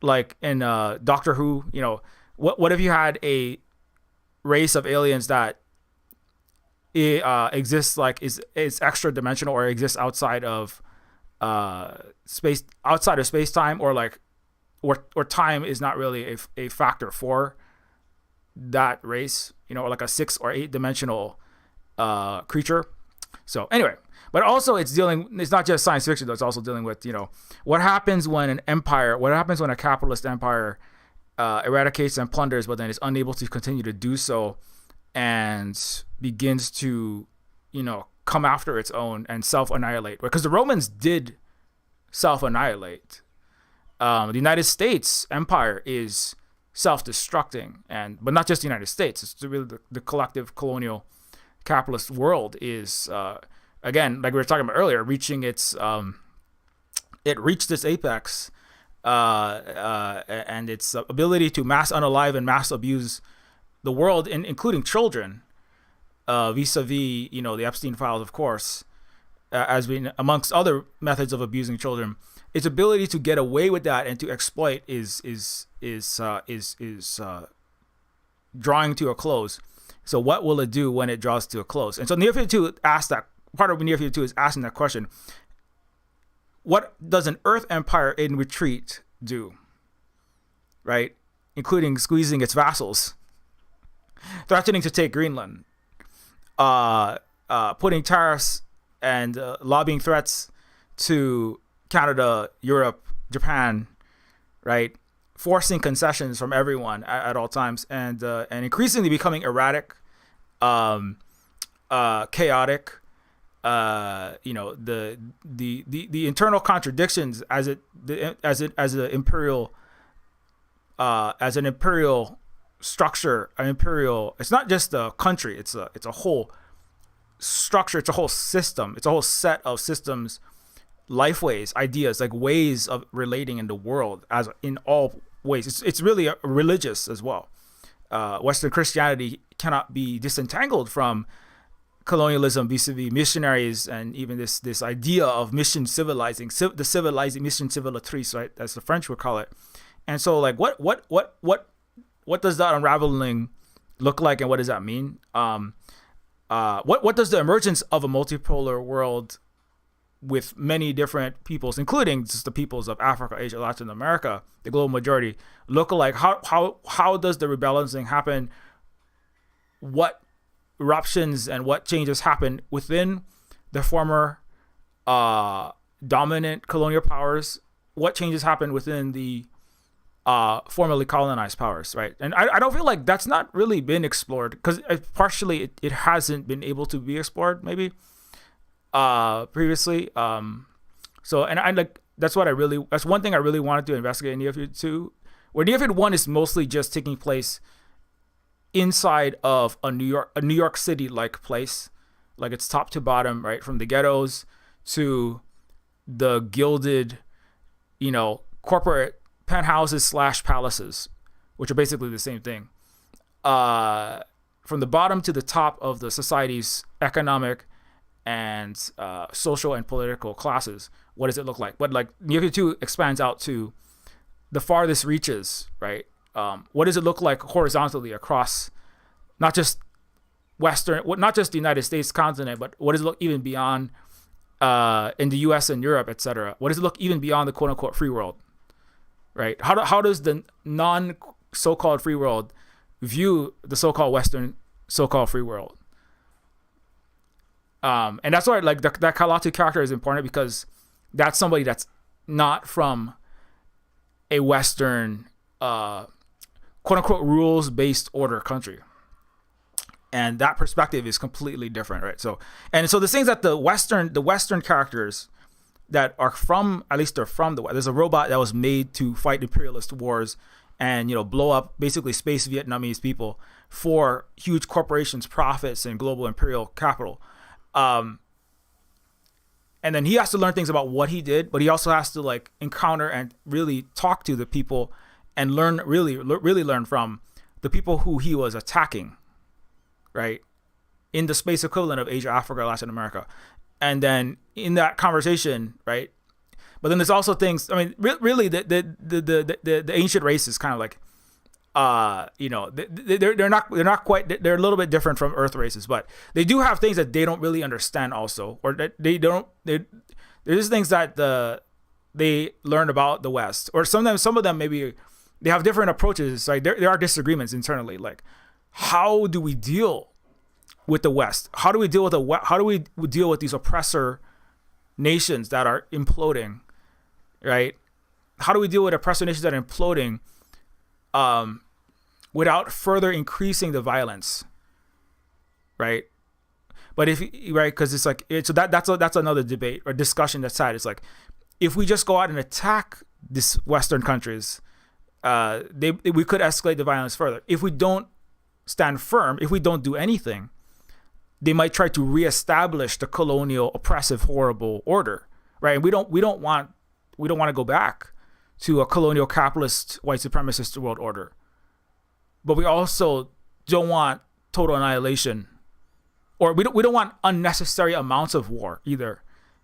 like in Doctor Who. What if you had a race of aliens that exists, like is extra dimensional, or exists outside of space, outside of space time, or like or time is not really a factor for that race, or like a 6 or 8 dimensional creature. So anyway, but also it's not just science fiction though, it's also dealing with what happens when a capitalist empire eradicates and plunders, but then is unable to continue to do so, and begins to, come after its own and self-annihilate. Because the Romans did self-annihilate. The United States empire is self-destructing, but not just the United States. It's really the collective colonial capitalist world is, again, like we were talking about earlier, reaching its, it reached its apex and its ability to mass unalive and mass abuse the world, including children, vis-a-vis, the Epstein files, of course, as being amongst other methods of abusing children. Its ability to get away with that and to exploit is drawing to a close. So what will it do when it draws to a close? And so Neofeud 2 asks that, part of Neofeud 2 is asking that question. What does an Earth empire in retreat do? Right? Including squeezing its vassals, threatening to take Greenland, putting tariffs and lobbying threats to Canada, Europe, Japan, right? Forcing concessions from everyone at all times, and increasingly becoming erratic, chaotic. The internal contradictions as an imperial structure, it's not just a country, it's a whole structure, it's a whole system, it's a whole set of systems, lifeways, ideas, like ways of relating in the world, as in all ways. It's really religious as well. Western Christianity cannot be disentangled from colonialism vis-a-vis missionaries, and even this idea of mission civilizing, the civilizing mission civilisatrice, right, as the French would call it. And so, like, what does that unraveling look like, and what does that mean? What does the emergence of a multipolar world with many different peoples, including just the peoples of Africa, Asia, Latin America, the global majority, look like? How does the rebalancing happen? What eruptions and what changes happen within the former dominant colonial powers? What changes happen within the formerly colonized powers, right? And I don't feel like that's not really been explored, because partially it hasn't been able to be explored maybe previously. So, and I like, that's one thing I really wanted to investigate in Neofeud 2, where Neofeud 1 is mostly just taking place inside of a New York City like place, like it's top to bottom, right, from the ghettos to the gilded, corporate penthouses / palaces, which are basically the same thing. From the bottom to the top of the society's economic and social and political classes, what does it look like? But like Neofeud 2 expands out to the farthest reaches, right? What does it look like horizontally across not just the United States continent, but what does it look even beyond in the US and Europe, etc.? What does it look even beyond the quote unquote free world, right? How does the non so-called free world view the so-called Western so-called free world? And that's why like that Kalatu character is important, because that's somebody that's not from a Western quote unquote rules based order country, and that perspective is completely different, right? So the things that the Western characters that are from, at least they're from the West. There's a robot that was made to fight imperialist wars and blow up basically space Vietnamese people for huge corporations' profits and global imperial capital. And then he has to learn things about what he did, but he also has to like encounter and really talk to the people and really learn from the people who he was attacking, right? In the space equivalent of Asia, Africa, Latin America. And then in that conversation, right? But then there's also things, I mean, really the ancient race is kind of like, they're not quite, they're a little bit different from Earth races, but they do have things that they don't really understand also, or that there's things that they learn about the West, or some of them maybe they have different approaches. Like there are disagreements internally, like how do we deal with the West? How do we deal with these oppressor nations that are imploding, right? How do we deal with oppressor nations that are imploding without further increasing the violence, right? But because it's like so that's another debate or discussion that's had. It's like if we just go out and attack these Western countries, we could escalate the violence further. If we don't stand firm, if we don't do anything, they might try to reestablish the colonial, oppressive, horrible order, right? And we don't want to go back to a colonial capitalist white supremacist world order. But we also don't want total annihilation, or we don't want unnecessary amounts of war either.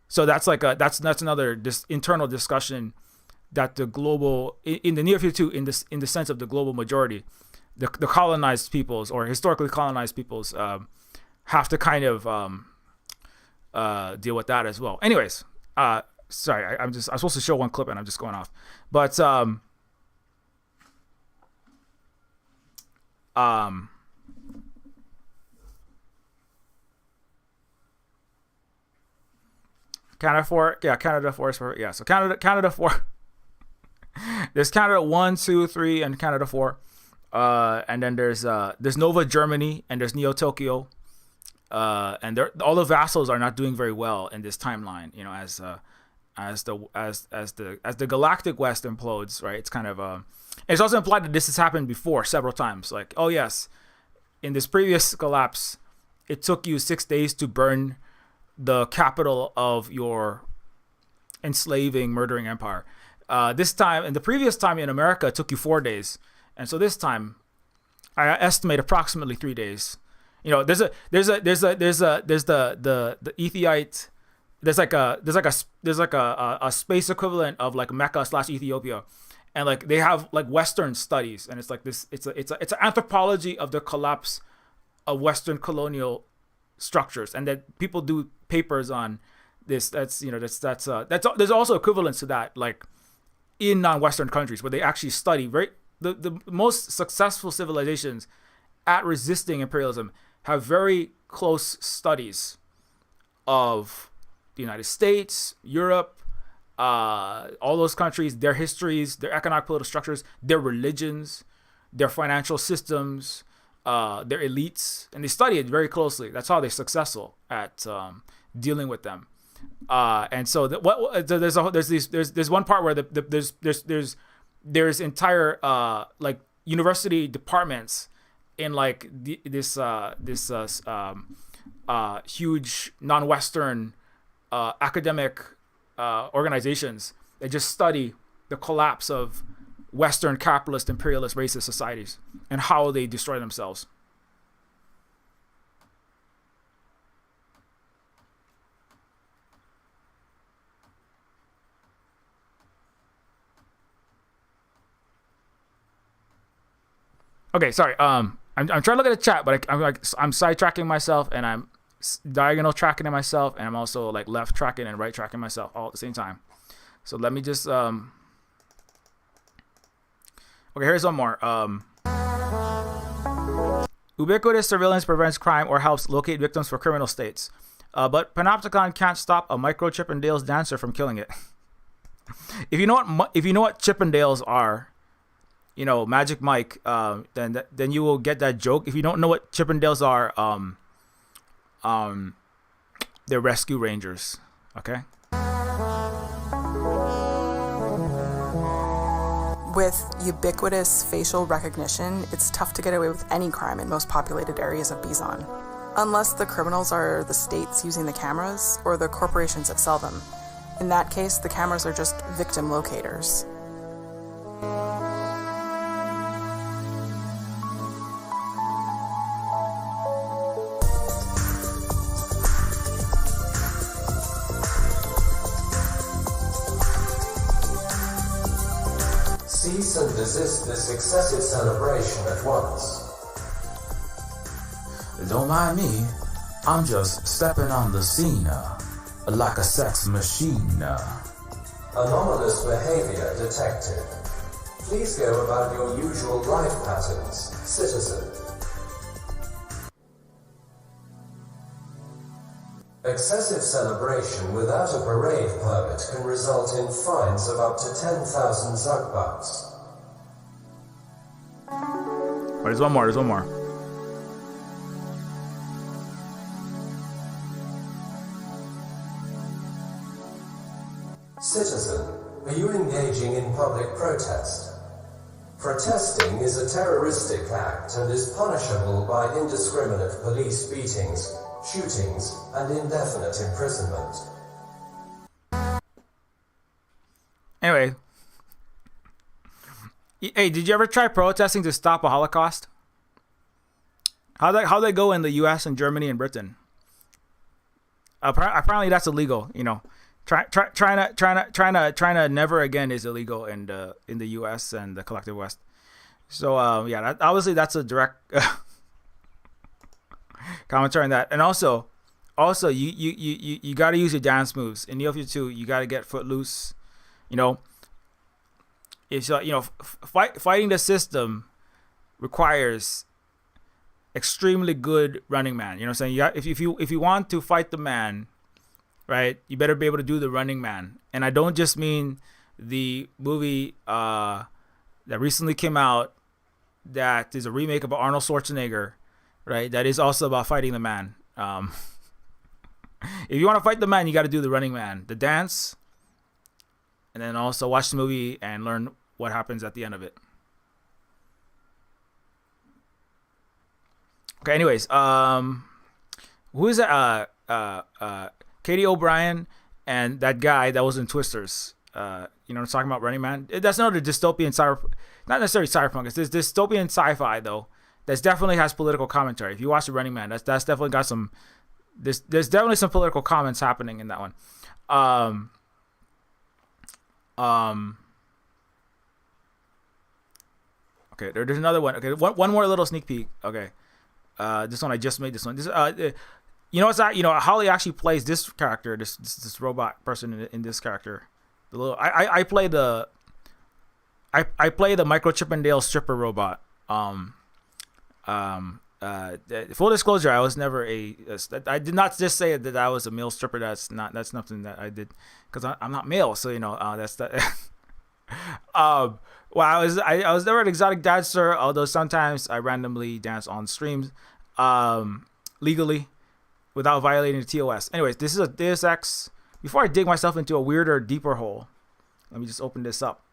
So that's like that's another internal discussion that the global in the Neofeud too, in the sense of the global majority, the colonized peoples or historically colonized peoples have to kind of deal with that as well. Anyways, sorry, I'm supposed to show one clip and I'm just going off, but Canada 4, yeah, Canada 4 is for, yeah, so Canada 4. There's Canada 1, 2, 3, and Canada 4. And then there's Nova Germany and there's Neo Tokyo. And all the vassals are not doing very well in this timeline, you know, as the galactic West implodes, right? It's kind of it's also implied that this has happened before several times. Like, oh yes, in this previous collapse, it took you 6 days to burn the capital of your enslaving, murdering empire. This time, and the previous time in America, it took you 4 days, and so this time, I estimate approximately 3 days. You know, there's the Ethiite. There's like a space equivalent of like Mecca / Ethiopia, and like they have like Western studies, and it's like this. It's an anthropology of the collapse of Western colonial structures, and that people do papers on this. There's also equivalents to that, like in non-Western countries, where they actually study the most successful civilizations at resisting imperialism have very close studies of the United States, Europe, all those countries, their histories, their economic political structures, their religions, their financial systems, their elites, and they study it very closely. That's how they're successful at dealing with them. And so there's one part where there's entire like university departments in like this huge non-Western academic organizations that just study the collapse of Western capitalist imperialist racist societies and how they destroy themselves. Okay, sorry. I'm trying to look at the chat, but I'm sidetracking myself, and I'm diagonal tracking to myself, and I'm also like left tracking and right tracking myself all at the same time. So let me just okay, here's one more. Ubiquitous surveillance prevents crime or helps locate victims for criminal states, but Panopticon can't stop a micro Chippendales dancer from killing it. If you know what Chippendales are, you know, Magic Mike, then you will get that joke. If you don't know what Chippendales are, they're rescue rangers. Okay. With ubiquitous facial recognition, it's tough to get away with any crime in most populated areas of Bizon, unless the criminals are the states using the cameras or the corporations that sell them. In that case, the cameras are just victim locators. Cease and desist this excessive celebration at once. Don't mind me. I'm just stepping on the scene, like a sex machine. Anomalous behavior detected. Please go about your usual life patterns, citizen. Excessive celebration without a parade permit can result in fines of up to 10,000 Zuckbucks. Oh, there's one more. Citizen, are you engaging in public protest? Protesting is a terroristic act and is punishable by indiscriminate police beatings, shootings, and indefinite imprisonment. Anyway, Hey, did you ever try protesting to stop a Holocaust? How they go in the U.S. and Germany and Britain? Apparently that's illegal. You know, trying to never again is illegal in the U.S. and the collective West. So yeah, obviously that's a direct commentary on that. And also you got to use your dance moves in Neofeud 2. You got to get footloose. You know, it's fighting the system requires extremely good running man. You know what I'm saying? If you want to fight the man, right, you better be able to do the running man. And I don't just mean the movie that recently came out that is a remake of Arnold Schwarzenegger, right? That is also about fighting the man. If you want to fight the man, you got to do the running man, the dance, and then also watch the movie and learn what happens at the end of it. Okay, anyways, who is that? Katie O'Brien and that guy that was in Twisters. You know what I'm talking about, Running Man? That's not a dystopian not necessarily cyberpunk. It's this dystopian sci-fi though. That definitely has political commentary. If you watch the Running Man, that's definitely got some. There's definitely some political comments happening in that one. Okay, there's another one. Okay, one more little sneak peek. Okay. This one I just made. This one. You know what's that? You know, Holly actually plays this character, this robot person in this character. The little I play the Micro Chippendale stripper robot. Full disclosure, I was never I did not just say that I was a male stripper. That's nothing that I did because I'm not male. So you know, that's that. Well, I was never an exotic dancer, although sometimes I randomly dance on streams, legally, without violating the TOS. Anyways, this is a Deus Ex. Before I dig myself into a weirder, deeper hole, let me just open this up.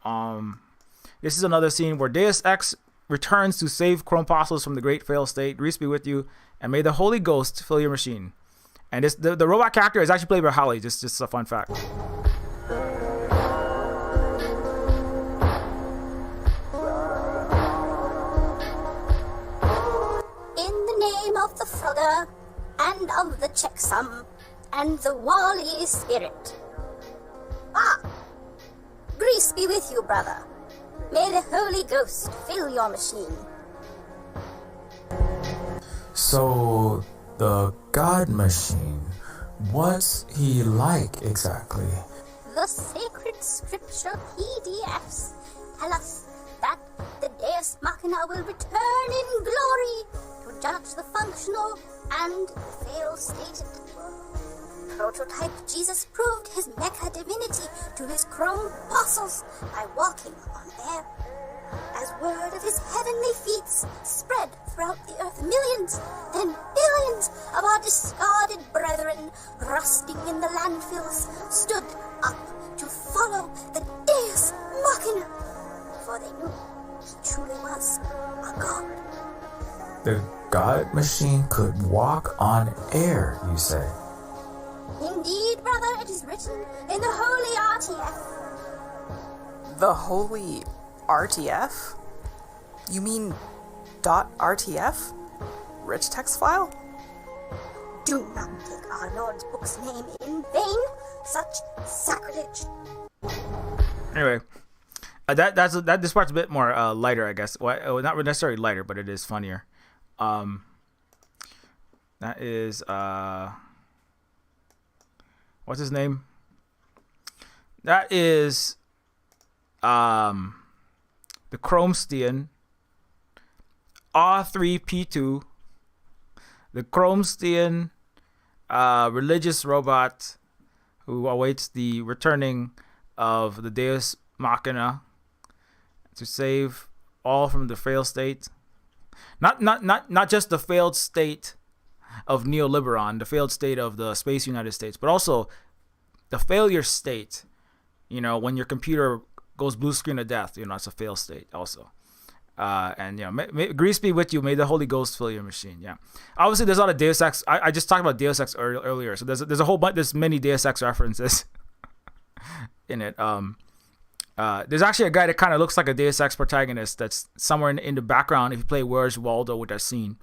This is another scene where Deus Ex returns to save Chrome Apostles from the great fail state. Grease be with you, and may the Holy Ghost fill your machine. And the robot character is actually played by Holly. Just a fun fact. Of the Frogger, and of the Checksum, and the Wally Spirit. Grease be with you, brother. May the Holy Ghost fill your machine. So, the God Machine, what's he like exactly? The sacred scripture PDFs tell us that the Deus Machina will return in glory to judge the functional and fail-stated. Prototype Jesus proved his mecha divinity to his Chrome apostles by walking on air. As word of his heavenly feats spread throughout the earth, millions, then billions of our discarded brethren, rusting in the landfills, stood up to follow the Deus Machina, for they knew he truly was a god. The God Machine could walk on air, you say? Indeed, brother, it is written in the Holy RTF. The Holy RTF? You mean .rtf? Rich text file? Do not take our Lord's book's name in vain. Such sacrilege. Anyway, this part's a bit more lighter, I guess. Well, not necessarily lighter, but it is funnier. That is what's his name? That is the Chromestian R3P2, the Chromestian religious robot who awaits the returning of the Deus Machina to save all from the failed state. Not just the failed state of Neoliberon, the failed state of the Space United States, but also the failure state. You know, when your computer goes blue screen of death, you know, it's a failed state also. And you know, may Grease be with you. May the Holy Ghost fill your machine. Yeah. Obviously, there's a lot of Deus Ex. I just talked about Deus Ex earlier, so there's a whole bunch. There's many Deus Ex references in it. There's actually a guy that kind of looks like a Deus Ex protagonist that's somewhere in the background if you play Where's Waldo with that scene.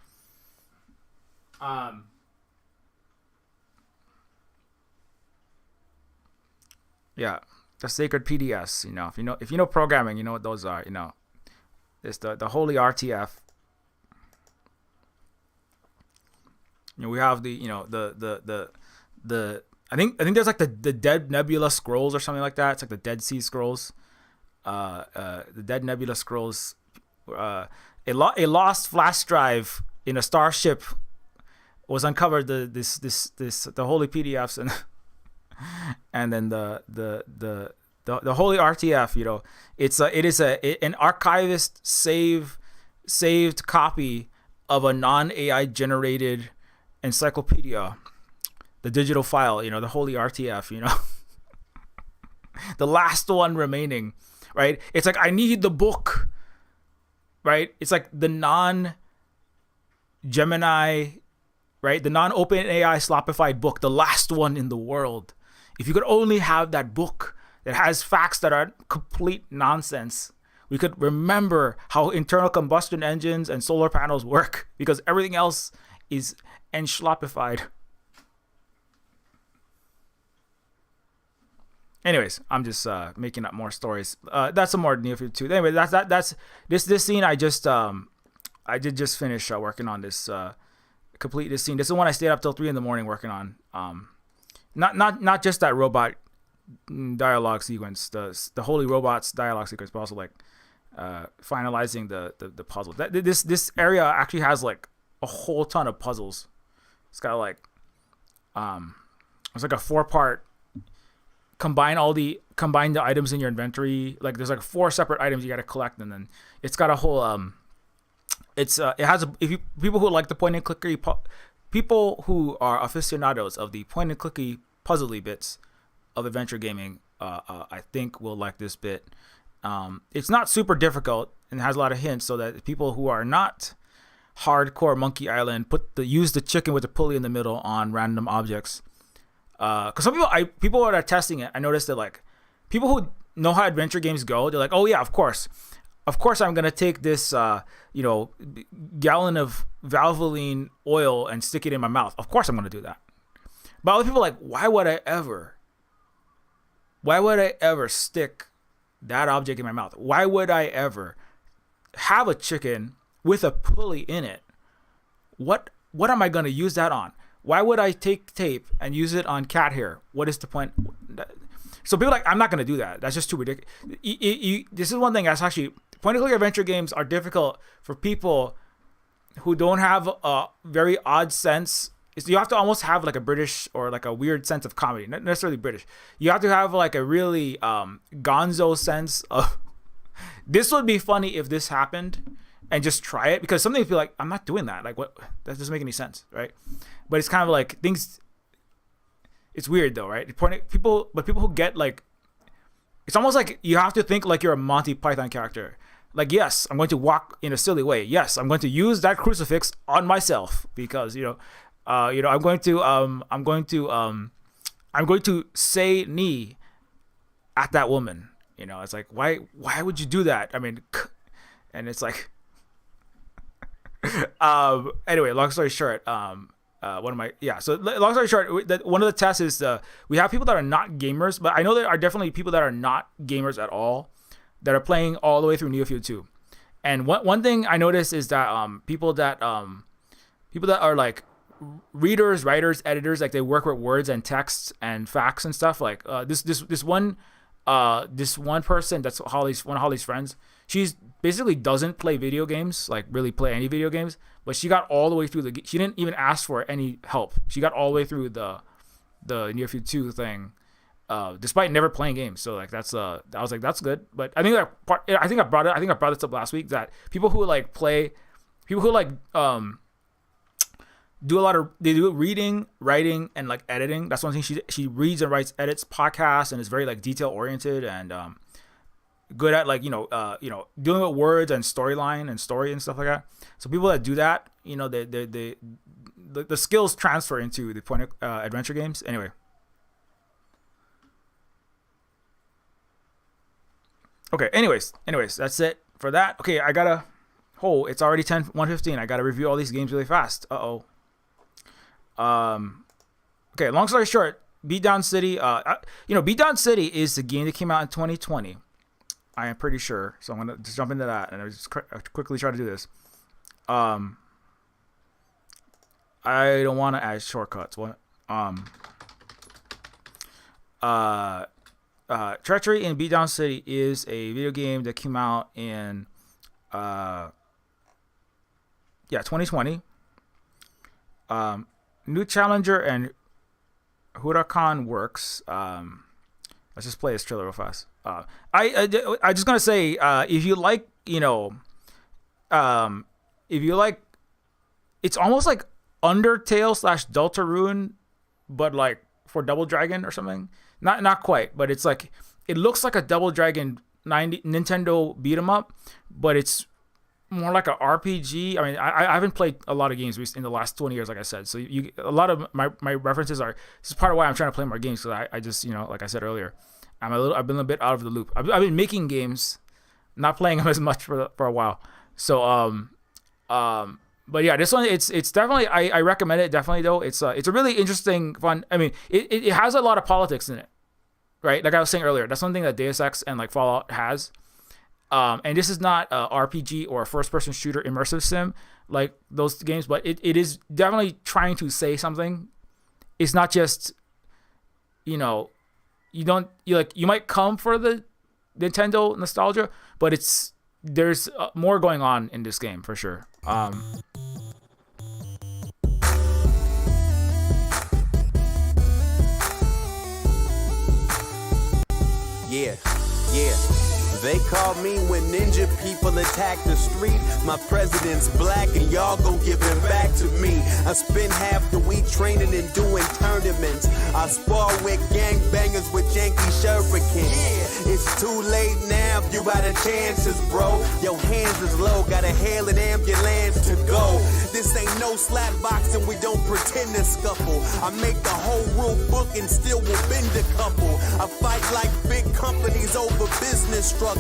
Yeah, the sacred PDS. If you know programming, you know what those are. It's the holy RTF. We have the I think there's like the Dead Nebula Scrolls or something like that. It's like the Dead Sea Scrolls. The Dead Nebula Scrolls. A lost flash drive in a starship was uncovered. The holy PDFs and then the holy RTF. It is an archivist saved copy of a non-AI generated encyclopedia. The digital file, the holy RTF, the last one remaining, right? It's like, I need the book, right? It's like the non-Gemini, right? The non-open AI slopified book, the last one in the world. If you could only have that book that has facts that are complete nonsense, we could remember how internal combustion engines and solar panels work, because everything else is enschlopified. Anyways, I'm just making up more stories. That's some more Neofeud 2. Anyway, that's this scene. I did just finish working on this, complete this scene. This is one I stayed up till 3 a.m. working on. Not just that robot dialogue sequence, the holy robots dialogue sequence, but also like finalizing the puzzle. This area actually has like a whole ton of puzzles. It's got like it's like a 4-part. Combine the items in your inventory. Like there's like 4 separate items you got to collect, and then it's got a whole it has people who like the point and clicky people who are aficionados of the point and clicky puzzly bits of adventure gaming, I think will like this bit. It's not super difficult and has a lot of hints, so that people who are not hardcore Monkey Island use the chicken with the pulley in the middle on random objects. Because some people that are testing it, I noticed that like people who know how adventure games go, they're like, oh yeah, of course I'm gonna take this gallon of Valvoline oil and stick it in my mouth. Of course I'm gonna do that. But other people are like, why would I ever stick that object in my mouth? Why would I ever have a chicken with a pulley in it? What am I gonna use that on? Why would I take tape and use it on cat hair? What is the point? So people are like, I'm not going to do that. That's just too ridiculous. This is one thing that's actually, point-and-click adventure games are difficult for people who don't have a very odd sense. You have to almost have like a British or like a weird sense of comedy. Not necessarily British. You have to have like a really gonzo sense of, this would be funny if this happened, and just try it, because something feel like, I'm not doing that. Like, what? That doesn't make any sense, right? But it's kind of like things. It's weird though, right? People who get like, it's almost like you have to think like you're a Monty Python character. Like, yes, I'm going to walk in a silly way. Yes, I'm going to use that crucifix on myself because I'm going to say knee at that woman. It's like, why would you do that? I mean, and it's like. Anyway, long story short, so long story short, one of the tests is we have people that are not gamers, but I know there are definitely people that are not gamers at all that are playing all the way through Neofeud 2. And one thing I noticed is that people that are like readers, writers, editors, like they work with words and texts and facts and stuff. Like this one person that's one of Holly's friends. She's basically doesn't play video games, like really play any video games, but she got all the way through she didn't even ask for any help. She got all the way through the Neofeud 2 thing, despite never playing games. So like I was like, that's good. But I think I brought this up last week, that people who do reading, writing, and like editing. That's one thing she reads and writes, edits podcasts, and is very like detail oriented and good at like dealing with words and storyline and story and stuff like that. So people that do that, the skills transfer into the point adventure games. Anyway, Okay. Anyways, that's it for that. Okay, I gotta. Oh, it's already 1:15. I gotta review all these games really fast. Okay. Long story short, Beatdown City. Beatdown City is the game that came out in 2020. I am pretty sure. So I'm gonna just jump into that, and I just quickly try to do this. I don't want to add shortcuts. What? Treachery in Beatdown City is a video game that came out in 2020. New Challenger and Huracan Works. Let's just play this trailer real fast. I just gonna say, if you like, it's almost like Undertale / Deltarune, but like for Double Dragon or something. Not quite, but it's like, it looks like a Double Dragon Nintendo beat 'em up, but it's more like a RPG. I mean, I haven't played a lot of games in the last 20 years, like I said. So a lot of my references are. This is part of why I'm trying to play more games. So I just, like I said earlier, I've been a bit out of the loop. I've been making games, not playing them as much for a while. So but yeah, this one it's definitely, I recommend it definitely though. It's a really interesting, fun. I mean, it has a lot of politics in it, right? Like I was saying earlier, that's something that Deus Ex and like Fallout has. And this is not a RPG or a first-person shooter immersive sim like those games, but it is definitely trying to say something. It's not just, you might come for the Nintendo nostalgia, but there's more going on in this game for sure. Yeah. They call me when ninja people attack the street. My president's black and y'all gon' give him back to me. I spend half the week training and doing tournaments. I spar with gangbangers with Yankee shuriken. Yeah. It's too late now if you out of chances, bro. Your hands is low, gotta hail an ambulance to go. This ain't no slap boxing, we don't pretend to scuffle. I make the whole rule book and still will bend a couple. I fight like big companies over business struggles,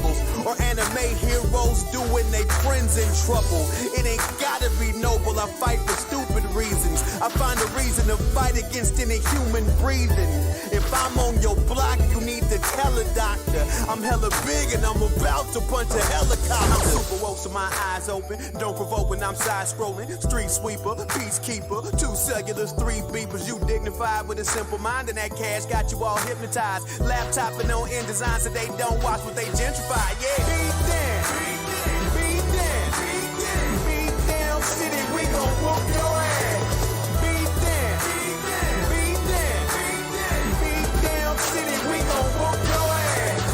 or anime heroes do when they friends in trouble. It ain't gotta be noble, I fight for stupid reasons. I find a reason to fight against any human breathing. If I'm on your block, you need to tell a doctor. I'm hella big and I'm about to punch a helicopter. I'm super woke so my eyes open, don't provoke when I'm side scrolling. Street sweeper, peacekeeper, 2 cellulars, 3 beepers. You dignified with a simple mind, and that cash got you all hypnotized. Laptopping on InDesign so they don't watch what they gentrify. Yeah, Beatdown City, we gon' whoop your ass. Beatdown City, we gon' whoop your ass.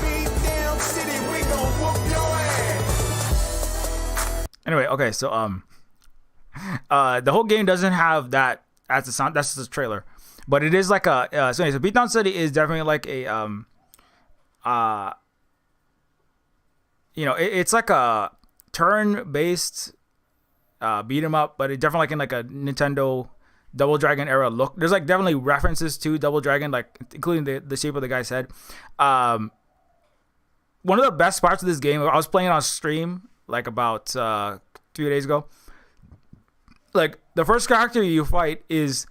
Beatdown City, we gon' whoop your ass. Anyway, okay, so the whole game doesn't have that as the sound. That's just the trailer, but it is like so Beatdown City is definitely like a it's like a turn-based beat 'em up, but it definitely like in like a Nintendo Double Dragon era look. There's like definitely references to Double Dragon, like including the shape of the guy's head. One of the best parts of this game, I was playing it on stream like about 2 days ago. Like the first character you fight is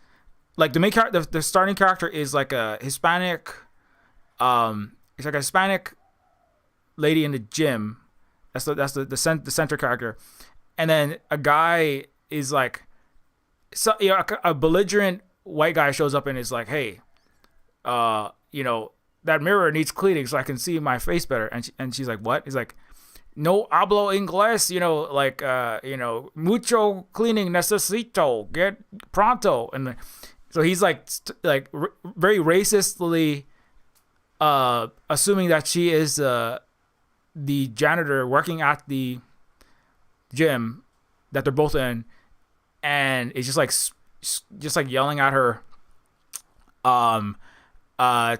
like the main character. The starting character is like a Hispanic. It's like a Hispanic lady in the gym. That's the center character, and then a guy is like, a belligerent white guy shows up and is like, hey, that mirror needs cleaning so I can see my face better. And she's like, what? He's like, no hablo inglés, mucho cleaning necesito, get pronto. And so he's like very racistly assuming that she is the janitor working at the gym that they're both in, and it's just like yelling at her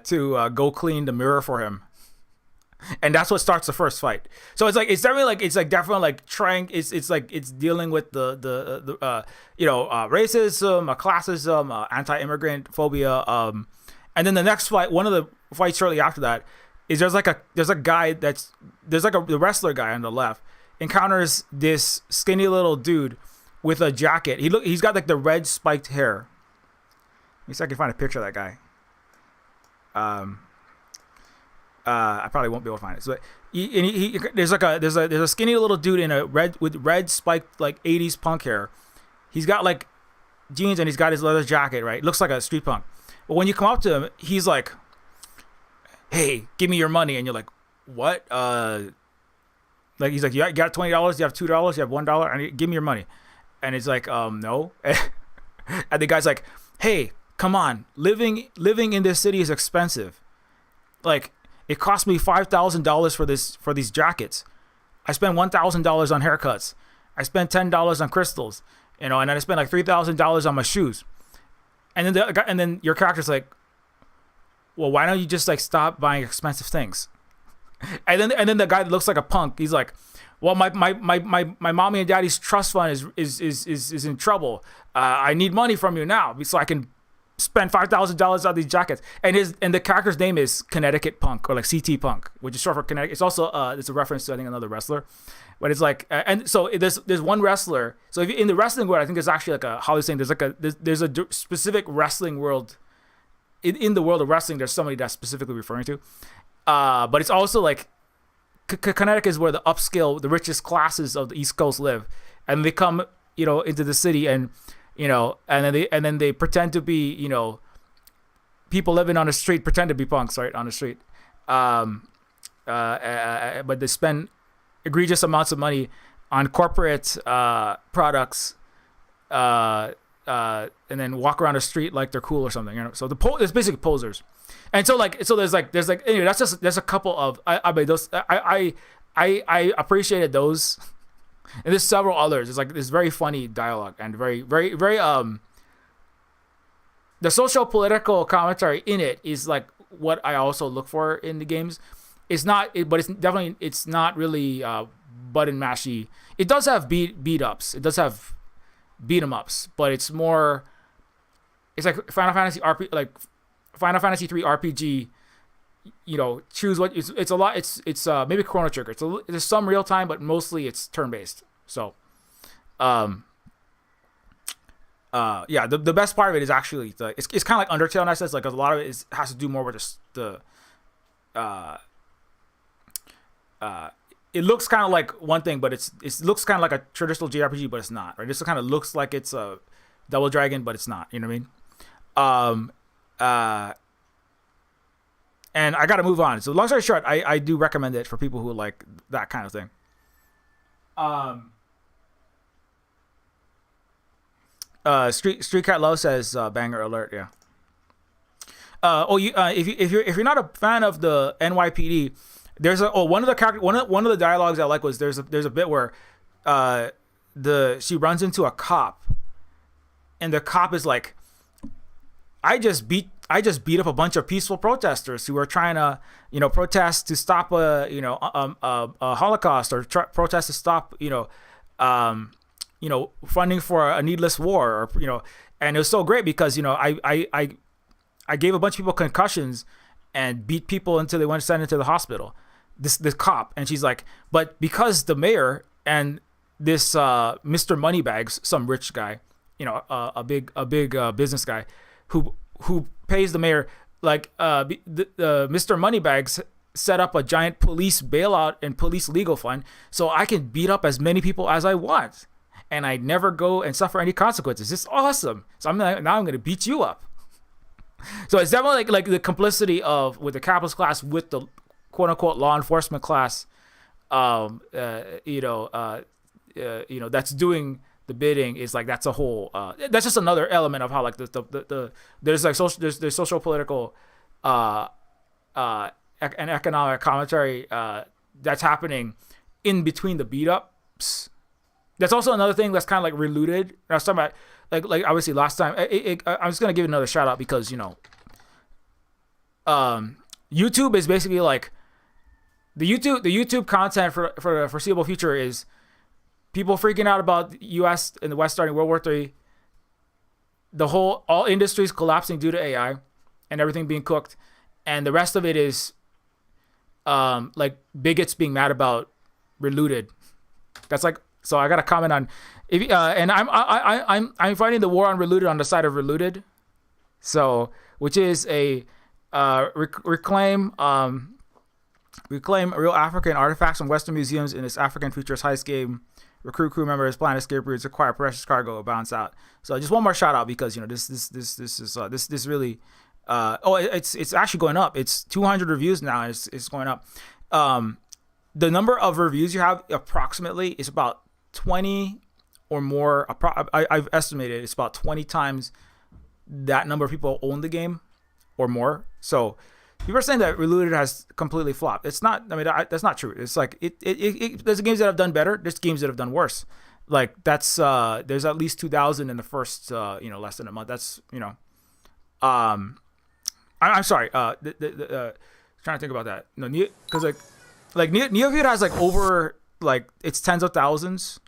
to go clean the mirror for him. And that's what starts the first fight. So it's definitely trying. It's dealing with the racism, classism, anti-immigrant phobia, And then the next fight, one of the fights shortly after that, is there's a guy the wrestler guy on the left encounters this skinny little dude with a jacket. He's got like the red spiked hair. Let me see if I can find a picture of that guy. I probably won't be able to find it. So there's a skinny little dude with red spiked like 80s punk hair. He's got like jeans and he's got his leather jacket, right? Looks like a street punk. But when you come up to him, he's like, "Hey, give me your money." And you're like, "What?" Like he's like, "You got $20? You have $2? You have $1? And give me your money." And it's like, "No." And the guy's like, "Hey, come on, living in this city is expensive. Like, it cost me $5,000 for these jackets. I spent $1,000 on haircuts. I spent $10 on crystals, and then I spent like $3,000 on my shoes." And then your character's like, "Well, why don't you just like stop buying expensive things?" And then the guy that looks like a punk, he's like, "Well, my mommy and daddy's trust fund is in trouble. I need money from you now so I can spend $5,000 on these jackets." And the character's name is Connecticut Punk, or like CT Punk, which is short for Connecticut. It's also it's a reference to, I think, another wrestler. But it's like, and so there's one wrestler. So if in the wrestling world, I think there's actually like a Hollywood saying there's a specific wrestling world. In the world of wrestling, there's somebody that's specifically referring to. But it's also like Connecticut is where the upscale, the richest classes of the East Coast live, and they come, into the city, and and then they pretend to be, people living on the street pretend to be punks, right, on the street, but they spend egregious amounts of money on corporate products, and then walk around the street like they're cool or something. So it's basically posers. And so there's anyway, that's a couple of I appreciated those, and there's several others. It's like this very funny dialogue and very very very the social political commentary in it is like what I also look for in the games. But it's not really button mashy. It does have beat ups. It does have beat 'em ups, but it's more. It's like Final Fantasy Final Fantasy 3 RPG. Choose what it's a lot. It's maybe Chrono Trigger. There's some real time, but mostly it's turn based. So, yeah. The best part of it is actually it's kind of like Undertale in that sense. Like a lot of it has to do more with it looks kind of like one thing, but it looks kind of like a traditional JRPG, but it's not, right? This kind of looks like it's a Double Dragon, but it's not. You know what I mean? And I got to move on. So long story short, I do recommend it for people who like that kind of thing. Street Cat Low says banger alert. Yeah. If you're not a fan of the NYPD, there's one of the dialogues I like was there's a bit where she runs into a cop, and the cop is like, I just beat up a bunch of peaceful protesters who were trying to protest to stop a Holocaust, or protest to stop funding for a needless war, or and it was so great because I gave a bunch of people concussions and beat people until they went sent into the hospital. This cop, and she's like, but because the mayor and this Mr. Moneybags, some rich guy, a big business guy, who pays the mayor, like Mr. Moneybags set up a giant police bailout and police legal fund, so I can beat up as many people as I want, and I never go and suffer any consequences. It's awesome. So now I'm going to beat you up. So it's definitely like the complicity with the capitalist class with the quote unquote law enforcement class, that's doing the bidding. Is like that's a whole. That's just another element of how like there's like there's social political, and economic commentary that's happening in between the beat ups. That's also another thing that's kind of like reluded. I was talking about like obviously last time. I'm just gonna give it another shout out because YouTube is basically like the YouTube content for the foreseeable future is people freaking out about the U.S. and the West starting World War III, all industries collapsing due to AI, and everything being cooked, and the rest of it is like bigots being mad about Relooted. That's like, so I got to comment on if and I'm fighting the war on Relooted on the side of Relooted, so which is a reclaim real African artifacts from Western museums in this African futurist heist game. Recruit crew members, plan escape routes, acquire precious cargo, bounce out. So just one more shout out because this really it's actually going up. It's 200 reviews now, and it's going up. The number of reviews you have approximately is about 20 or more. I've estimated it's about 20 times that number of people own the game or more. So people are saying that Relooted has completely flopped. It's not. I mean, that's not true. It's like there's games that have done better. There's games that have done worse. Like that's there's at least 2,000 in the first less than a month. That's I'm sorry. Trying to think about that. No, because like Neofeud has like over like it's tens of thousands.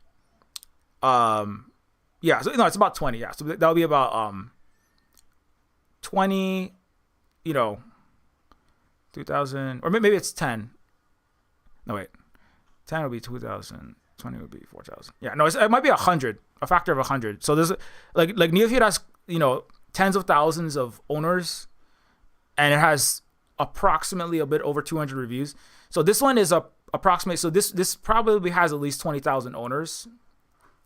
Yeah. So no, it's about 20. Yeah. So that'll be about 20. 2,000, or maybe it's 10. No, wait. 10 would be 2,000. 20 would be 4,000. Yeah, no, it might be 100, a factor of 100. So there's like Neofeud has, tens of thousands of owners, and it has approximately a bit over 200 reviews. So this one is approximately, so this probably has at least 20,000 owners.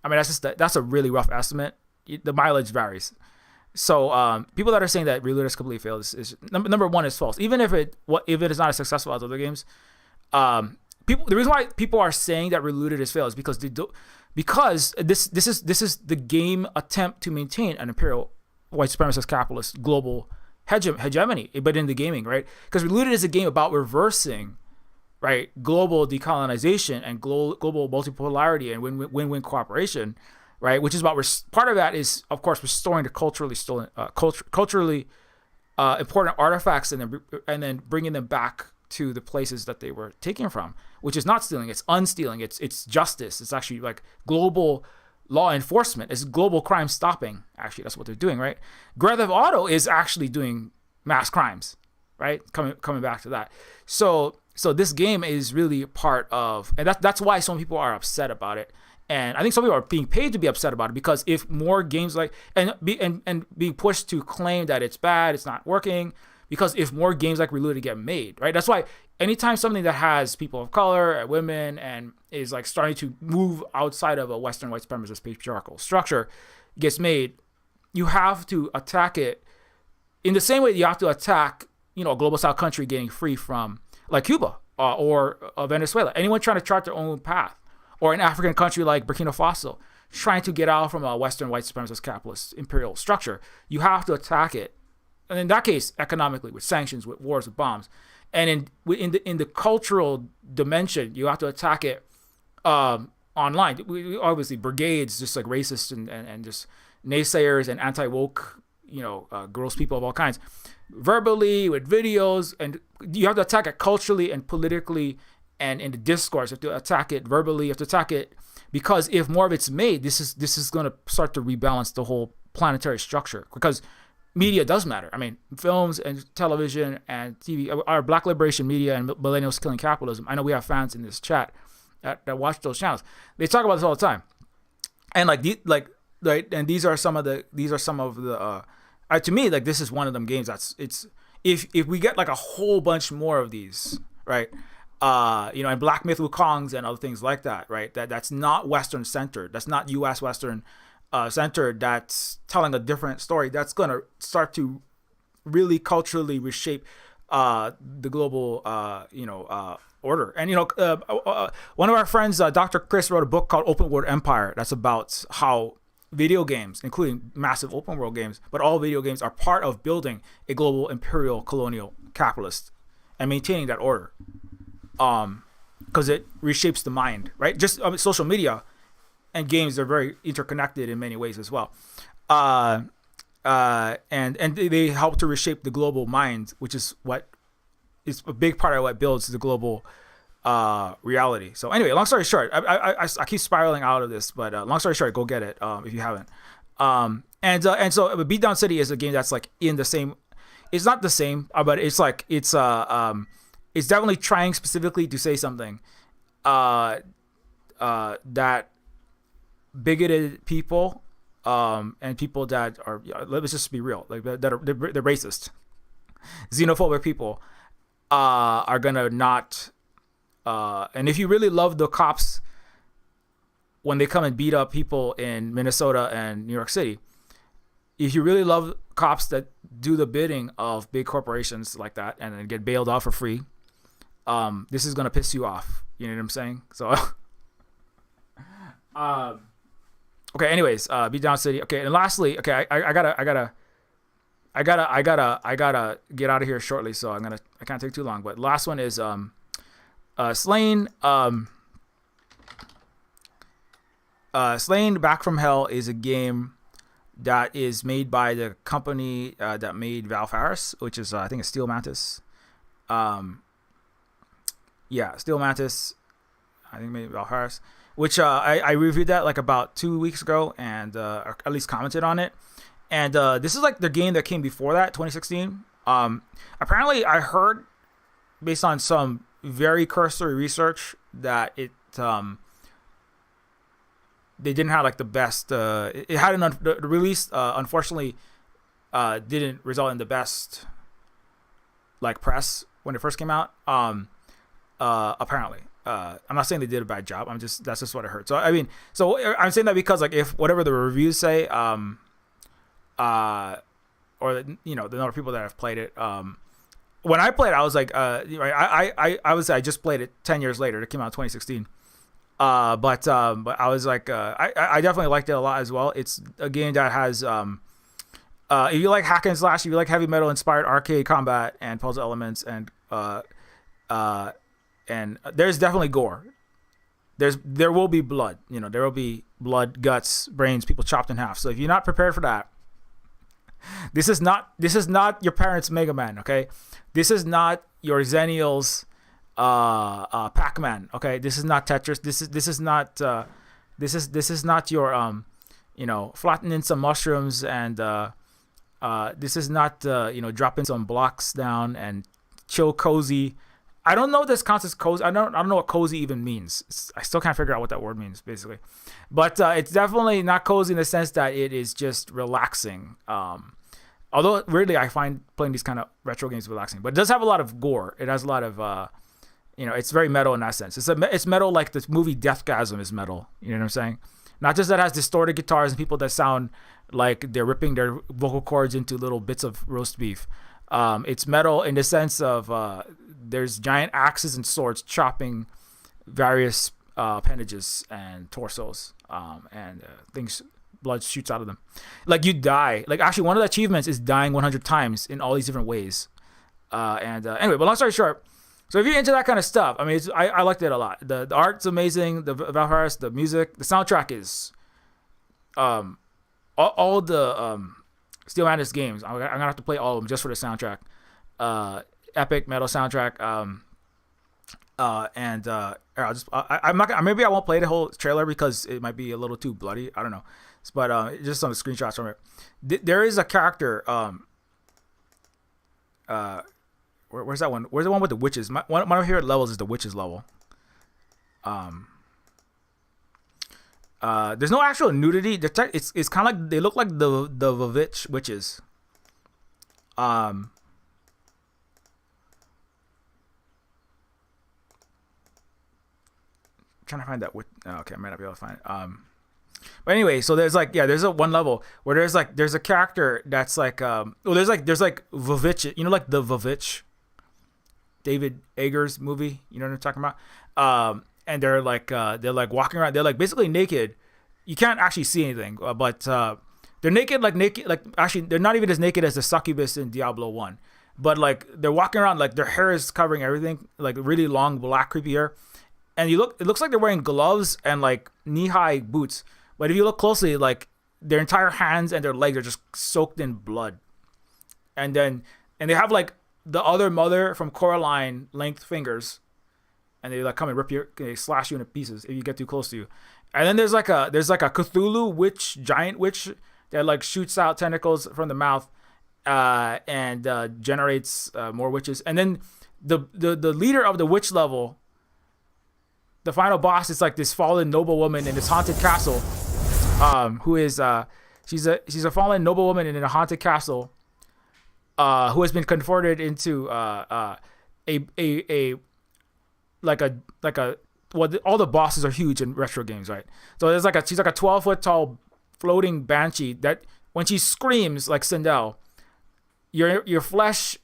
I mean, that's a really rough estimate. The mileage varies. So people that are saying that Relooted has completely failed is number one is false. Even if it is not as successful as other games, the reason why people are saying that Relooted has failed is because this is the game attempt to maintain an imperial white supremacist capitalist global hegemony, but in the gaming, right? Because Relooted is a game about reversing, right, global decolonization and global multipolarity and win-win cooperation. Right, which is about part of that is, of course, restoring the culturally important artifacts and then bringing them back to the places that they were taken from, which is not stealing, it's unstealing, it's justice, it's actually like global law enforcement, it's global crime stopping. Actually, that's what they're doing, right? Grand Theft Auto is actually doing mass crimes, right? Coming back to that. So this game is really part of, and that's why some people are upset about it. And I think some people are being paid to be upset about it, because if more games and being pushed to claim that it's bad, it's not working, because if more games like Relooted get made, right? That's why anytime something that has people of color and women and is like starting to move outside of a Western white supremacist patriarchal structure gets made, you have to attack it in the same way that you have to attack, a global South country getting free from, like Cuba or Venezuela. Anyone trying to chart their own path. Or an African country like Burkina Faso, trying to get out from a Western white supremacist capitalist imperial structure, you have to attack it. And in that case, economically, with sanctions, with wars, with bombs. And in the cultural dimension, you have to attack it online. Obviously, brigades, just like racists and just naysayers and anti-woke, gross people of all kinds. Verbally, with videos, and you have to attack it culturally and politically. And in the discourse, you have to attack it verbally. You have to attack it because if more of it's made, this is going to start to rebalance the whole planetary structure, because media does matter. I mean, films and television and TV, our Black Liberation Media and Millennials Killing Capitalism. I know we have fans in this chat that watch those channels. They talk about this all the time, and right. And these are some of the to me, like, this is one of them games it's if we get like a whole bunch more of these, right. And Black Myth Wukongs and other things like that, right? That's not Western centered. That's not U.S. Western centered. That's telling a different story. That's going to start to really culturally reshape the global, order. And one of our friends, Dr. Chris, wrote a book called Open World Empire. That's about how video games, including massive open world games, but all video games are part of building a global imperial colonial capitalist and maintaining that order. Because it reshapes the mind, right? Just social media and games are very interconnected in many ways as well. And they help to reshape the global mind, which is what is a big part of what builds the global reality. So anyway, long story short, I keep spiraling out of this, but long story short, go get it if you haven't. And so Beatdown City is a game that's like in the same. it's not the same, but it's like it's definitely trying specifically to say something that bigoted people and people that are, let's just be real, like that are they're racist, xenophobic people are gonna not. And if you really love the cops when they come and beat up people in Minnesota and New York City, if you really love cops that do the bidding of big corporations like that and then get bailed out for free, this is gonna piss you off. You know what I'm saying? So, okay. Anyways, Beatdown City. Okay, and lastly, okay, I gotta get out of here shortly. So I can't take too long. But last one is Slain. Slain Back from Hell is a game that is made by the company that made Valfaris, which is I think it's Steel Mantis. Steel Mantis, I think made Valfaris, which I reviewed that like about 2 weeks ago and or at least commented on it. And this is like the game that came before that, 2016. Apparently, I heard based on some very cursory research that it they didn't have like the best. It had the release. Unfortunately, didn't result in the best like press when it first came out. Apparently, I'm not saying they did a bad job. That's just what I heard. So I mean, I'm saying that because like if whatever the reviews say, or the number of people that have played it, when I played, I was like, I would say I just played it 10 years later. It came out in 2016. But I was like, I definitely liked it a lot as well. It's a game that has, if you like hack and slash, if you like heavy metal inspired arcade combat and puzzle elements, and there's definitely gore. There will be blood. There will be blood, guts, brains, people chopped in half. So if you're not prepared for that, this is not your parents' Mega Man. Okay, this is not your Xennial's Pac-Man. Okay, this is not Tetris. This is not your flattening some mushrooms and this is not dropping some blocks down and chill cozy. I don't know if this counts as cozy. I don't know what cozy even means. I still can't figure out what that word means basically, but it's definitely not cozy in the sense that it is just relaxing. Although weirdly I find playing these kind of retro games relaxing, but it does have a lot of gore. It has a lot of it's very metal in that sense. It's metal like the movie Deathgasm is metal. You know what I'm saying? Not just that it has distorted guitars and people that sound like they're ripping their vocal cords into little bits of roast beef. It's metal in the sense of there's giant axes and swords chopping various appendages and torsos, and things. Blood shoots out of them. Like you die. Like actually, one of the achievements is dying 100 times in all these different ways. Anyway, but long story short. So if you're into that kind of stuff, I mean, I liked it a lot. The art's amazing. The Valfaris, the music, the soundtrack is, all the Steel Mantis games. I'm gonna have to play all of them just for the soundtrack. Epic metal soundtrack. I'm not. Maybe I won't play the whole trailer because it might be a little too bloody. I don't know. But just some screenshots from it. There is a character. Where's that one? Where's the one with the witches? One of my favorite levels is the witches level. There's no actual nudity. It's kind of like they look like the Vavitch witches. Trying to find that. Okay, I might not be able to find it. But anyway, so there's a one level where there's a character that's like there's Vavitch, like the Vavitch, David Ager's movie, you know what I'm talking about? And they're like walking around, they're like basically naked. You can't actually see anything, but they're naked, like actually they're not even as naked as the succubus in Diablo 1, but like they're walking around like their hair is covering everything, like really long black creepy hair, and it looks like they're wearing gloves and like knee-high boots. But if you look closely, like their entire hands and their legs are just soaked in blood. And they have like the other mother from Coraline length fingers, and they like come and they slash you into pieces if you get too close to you. And then there's like a Cthulhu witch, giant witch that like shoots out tentacles from the mouth, and generates more witches. And then the leader of the witch level, the final boss, is like this fallen noblewoman in this haunted castle, who is she's a fallen noblewoman in a haunted castle, who has been converted into all the bosses are huge in retro games, right? So there's she's like a 12-foot tall floating banshee that when she screams like Sindel, your flesh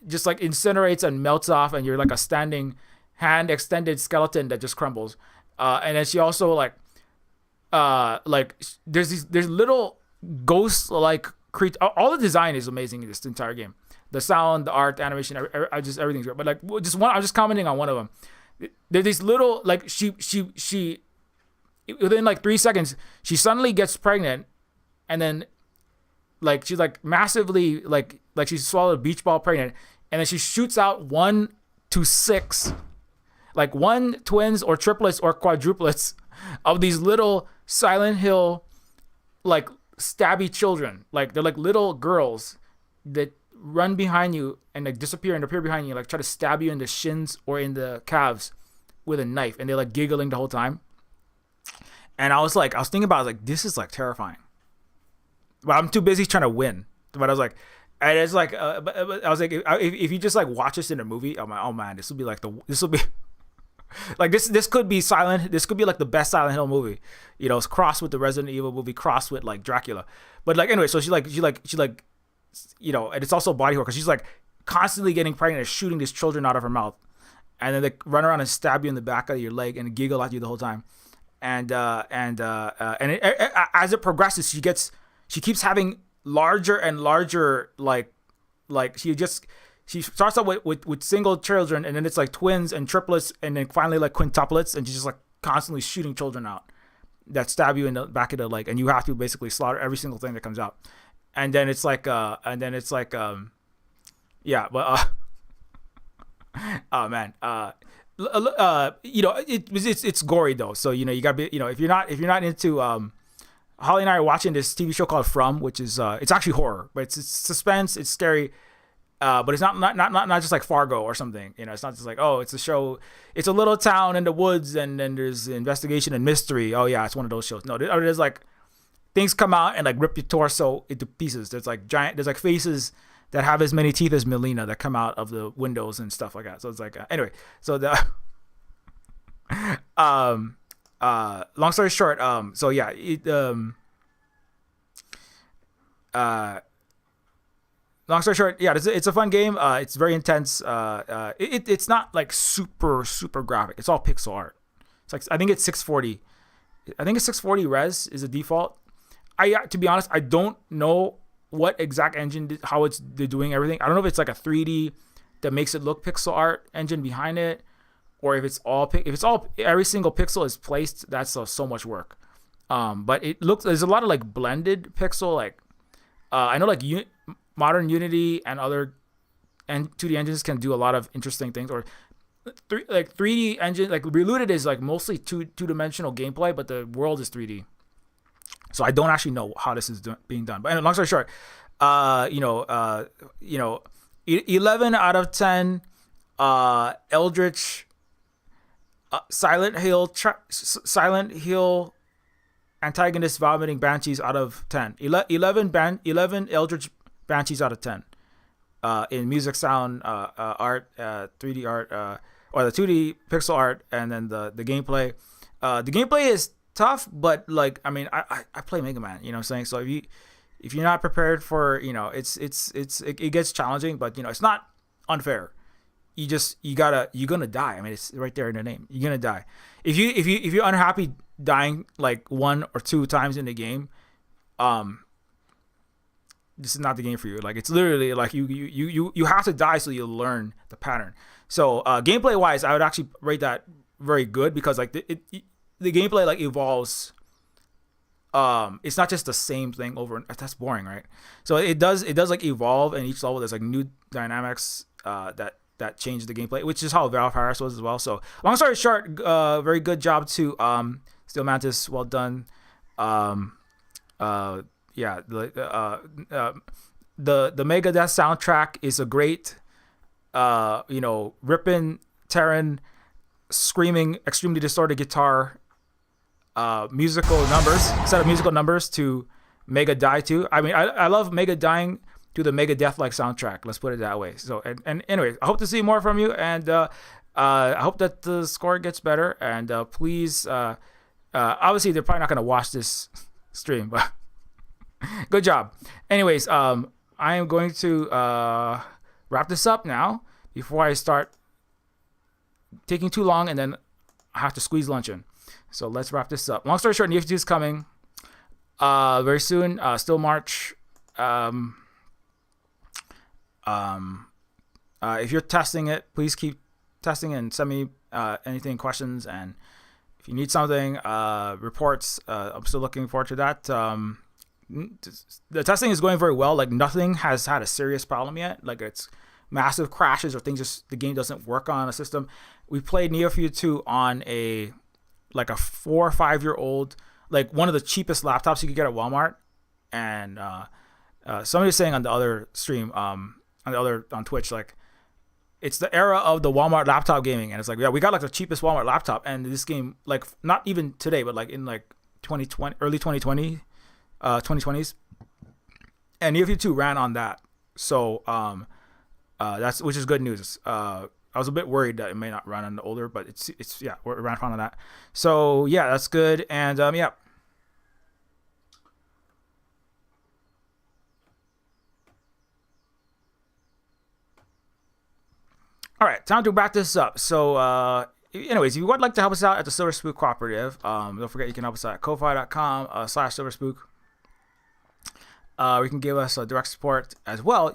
just like incinerates and melts off, and you're like a standing hand extended skeleton that just crumbles. And then she also there's little ghost like creatures. All the design is amazing in this entire game. The sound, the art, the animation, everything's great. But like I'm just commenting on one of them. There's these little she within like 3 seconds she suddenly gets pregnant, and then she's like massively like she swallowed a beach ball pregnant, and then she shoots out 1 to 6 like 1 twins or triplets or quadruplets of these little Silent Hill like stabby children. Like they're like little girls that run behind you and like disappear and appear behind you, like try to stab you in the shins or in the calves with a knife, and they're like giggling the whole time. And I was thinking about it, like, this is like terrifying, but I'm too busy trying to win. But I was like, and it's like, but I was like, if you just like watch this in a movie, I'm like, oh man, this will be like like this could be like the best Silent Hill movie, you know, it's crossed with the Resident Evil movie, crossed with like Dracula. But like anyway, so she you know, and it's also body horror because she's like constantly getting pregnant and shooting these children out of her mouth, and then they run around and stab you in the back of your leg and giggle at you the whole time. And as it progresses, she keeps having larger and larger like she starts out with single children, and then it's like twins and triplets, and then finally like quintuplets, and she's just like constantly shooting children out that stab you in the back of the leg, and you have to basically slaughter every single thing that comes out. And then it's like oh man, you know, it's gory though, so you know, you gotta be, you know, if you're not into Holly and I are watching this TV show called From, which is it's actually horror, but it's suspense, it's scary, but it's not just like Fargo or something, you know. It's not just like, oh, it's a show, it's a little town in the woods and then there's investigation and mystery. Oh yeah, it's one of those shows. No, there's like things come out and like rip your torso into pieces. There's like faces that have as many teeth as Melina that come out of the windows and stuff like that. So it's like anyway. So the long story short, so yeah, long story short, yeah, it's a fun game. It's very intense. It's not like super graphic. It's all pixel art. It's like I think it's 640. I think it's 640 res is the default. To be honest, I don't know what exact engine, how they're doing everything. I don't know if it's like a 3D that makes it look pixel art engine behind it, or if it's all every single pixel is placed. That's so much work. But it looks, there's a lot of like blended pixel. Like I know like modern Unity and other 2D engines can do a lot of interesting things. Or 3D engine, like Reloaded is like mostly two-dimensional gameplay, but the world is 3D. So I don't actually know how this is being done. But anyway, long story short, 11 out of 10 Eldritch Silent Hill antagonist vomiting banshees out of 10. 11 Eldritch banshees out of 10 in music, sound, art, 3D art, or the 2D pixel art, and then the gameplay. The gameplay is tough, but like, I mean, I play Mega Man, you know what I'm saying? So if you're not prepared for, you know, it gets challenging, but you know, it's not unfair. You're gonna die. I mean, it's right there in the name. You're gonna die. If you're unhappy dying like 1 or 2 times in the game, this is not the game for you. Like, it's literally like you have to die so you'll learn the pattern. So gameplay wise, I would actually rate that very good, because like the gameplay like evolves. It's not just the same thing over. That's boring, right? So it does like evolve, and each level there's like new dynamics that change the gameplay, which is how Valve Harris was as well. So long story short, very good job to Steel Mantis. Well done. the Megadeth soundtrack is a great, ripping, tearing, screaming, extremely distorted guitar, musical numbers, set of musical numbers to Mega Die to. I mean, I love Mega dying to the Megadeth like soundtrack. Let's put it that way. So and anyway, I hope to see more from you, and I hope that the score gets better. And please, obviously they're probably not gonna watch this stream, but good job. Anyways, I am going to wrap this up now before I start taking too long, and then I have to squeeze lunch in. So let's wrap this up. Long story short, Neofeud is coming very soon. Still March. If you're testing it, please keep testing and send me anything, questions, and if you need something, reports. I'm still looking forward to that. The testing is going very well. Like, nothing has had a serious problem yet. Like, it's massive crashes or things, just the game doesn't work on a system. We played Neofeud 2 on a 4 or 5 year old, like one of the cheapest laptops you could get at Walmart. And somebody was saying on the other stream, on Twitch, like, it's the era of the Walmart laptop gaming, and it's like, yeah, we got like the cheapest Walmart laptop, and this game, like, not even today, but like in like 2020, early 2020, 2020s, and Neofeud 2 ran on that. So that's, which is good news. I was a bit worried that it may not run on the older, but it's it ran fine on that. So yeah, that's good. And yeah. All right, time to wrap this up. So anyways, if you would like to help us out at the Silver Spook Cooperative, don't forget you can help us out at ko-fi.com/silverspook. You can give us direct support as well.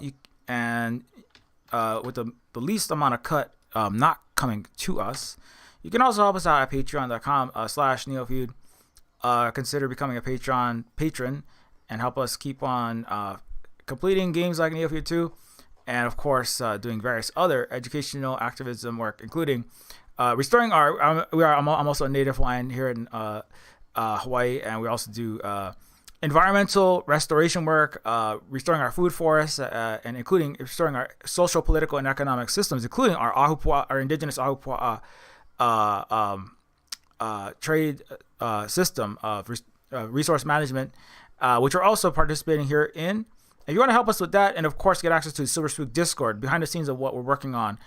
And with the least amount of cut not coming to us, you can also help us out at patreon.com/Neofeud. Consider becoming a patron and help us keep on completing games like Neofeud 2, and of course doing various other educational activism work, including restoring our. I'm also a native Hawaiian here in Hawaii, and we also do environmental restoration work, restoring our food forests, and including restoring our social, political, and economic systems, including our Ahupua'a, our indigenous Ahupua'a trade system of resource management, which we're also participating here in. If you want to help us with that, and of course get access to the Silver Spook Discord, behind the scenes of what we're working on,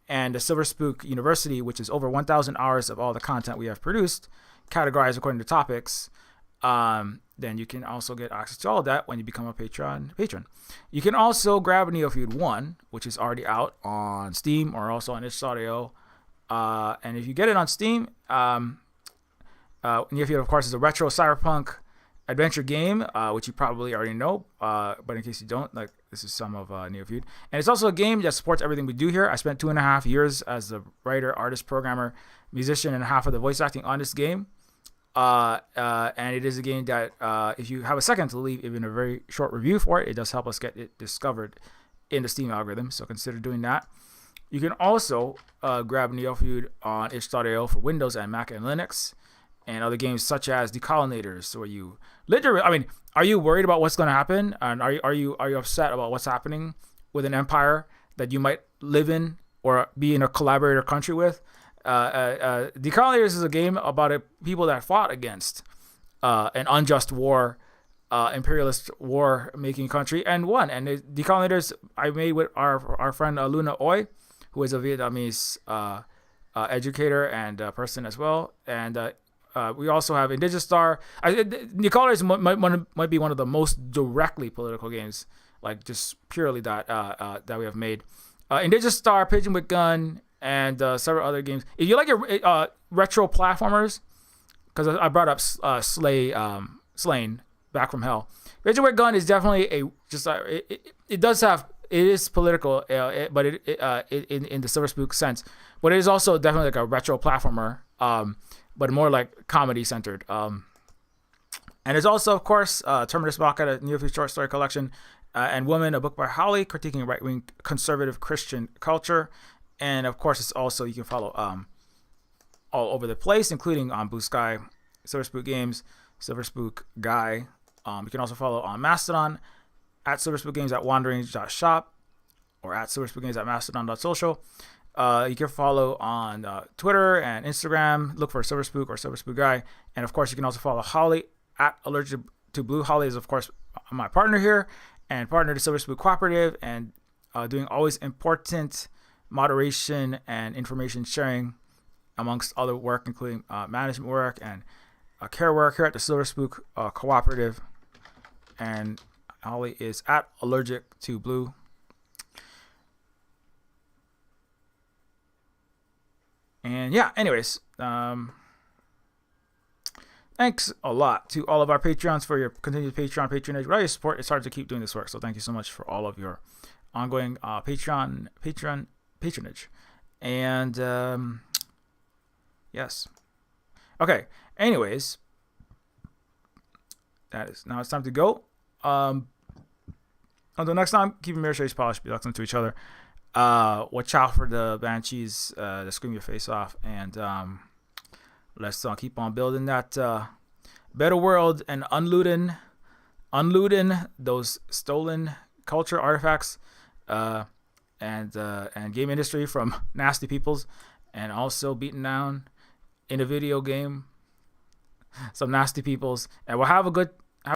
and the Silver Spook University, which is over 1,000 hours of all the content we have produced, categorized according to topics, then you can also get access to all of that when you become a patron. You can also grab Neofeud 1, which is already out on Steam or also on itch.io. And if you get it on Steam, Neofeud, of course, is a retro cyberpunk adventure game, which you probably already know. But in case you don't, like, this is some of Neofeud. And it's also a game that supports everything we do here. I spent 2.5 years as the writer, artist, programmer, musician, and half of the voice acting on this game. And it is a game that if you have a second to leave even a very short review for it, it does help us get it discovered in the Steam algorithm, so consider doing that. You can also grab Neofeud on itch.io for Windows and Mac and Linux, and other games such as Decolonators, where you literally, I mean, are you worried about what's going to happen, and are you upset about what's happening with an empire that you might live in or be in a collaborator country with? Decolonators is a game about people that fought against an unjust war, imperialist war making country, and won. And Decolonators I made with our friend Luna Oi, who is a Vietnamese educator and person as well. And we also have Indigenous Star. Decolonators might be one of the most directly political games, like just purely that we have made. Indigenous Star, Pigeon with Gun, and several other games. If you like your retro platformers, because I brought up Slain Back from Hell. Pigeon with Gun is definitely it is political, but in the Silver Spook sense. But it is also definitely like a retro platformer, but more like comedy centered. And there's also, of course, Terminus Baka, a Neofeud short story collection, and Woman, a book by Holly, critiquing right-wing conservative Christian culture. And of course, it's also, you can follow all over the place, including on Blue Sky, Silver Spook Games, Silver Spook Guy. You can also follow on Mastodon at silverspoongames at wanderings.shop or at silverspoongames at mastodon.social. You can follow on Twitter and Instagram. Look for Silverspook or Silverspook Guy. And of course, you can also follow Holly at Allergic to Blue. Holly is, of course, my partner here and partner to Silverspook Cooperative and doing always important moderation and information sharing amongst other work, including management work and care work here at the Silverspook Cooperative. And Holly is at Allergic to Blue. And yeah, anyways, thanks a lot to all of our Patreons for your continued patronage. Without your support, it's hard to keep doing this work. So thank you so much for all of your ongoing patronage. And yes. Okay. Anyways, now it's time to go. Until next time, keep your mirror shades polished, be excellent to each other. Watch out for the banshees that scream your face off, and let's keep on building that better world and unlooting those stolen culture artifacts and game industry from nasty peoples, and also beating down in a video game some nasty peoples, and we'll have a good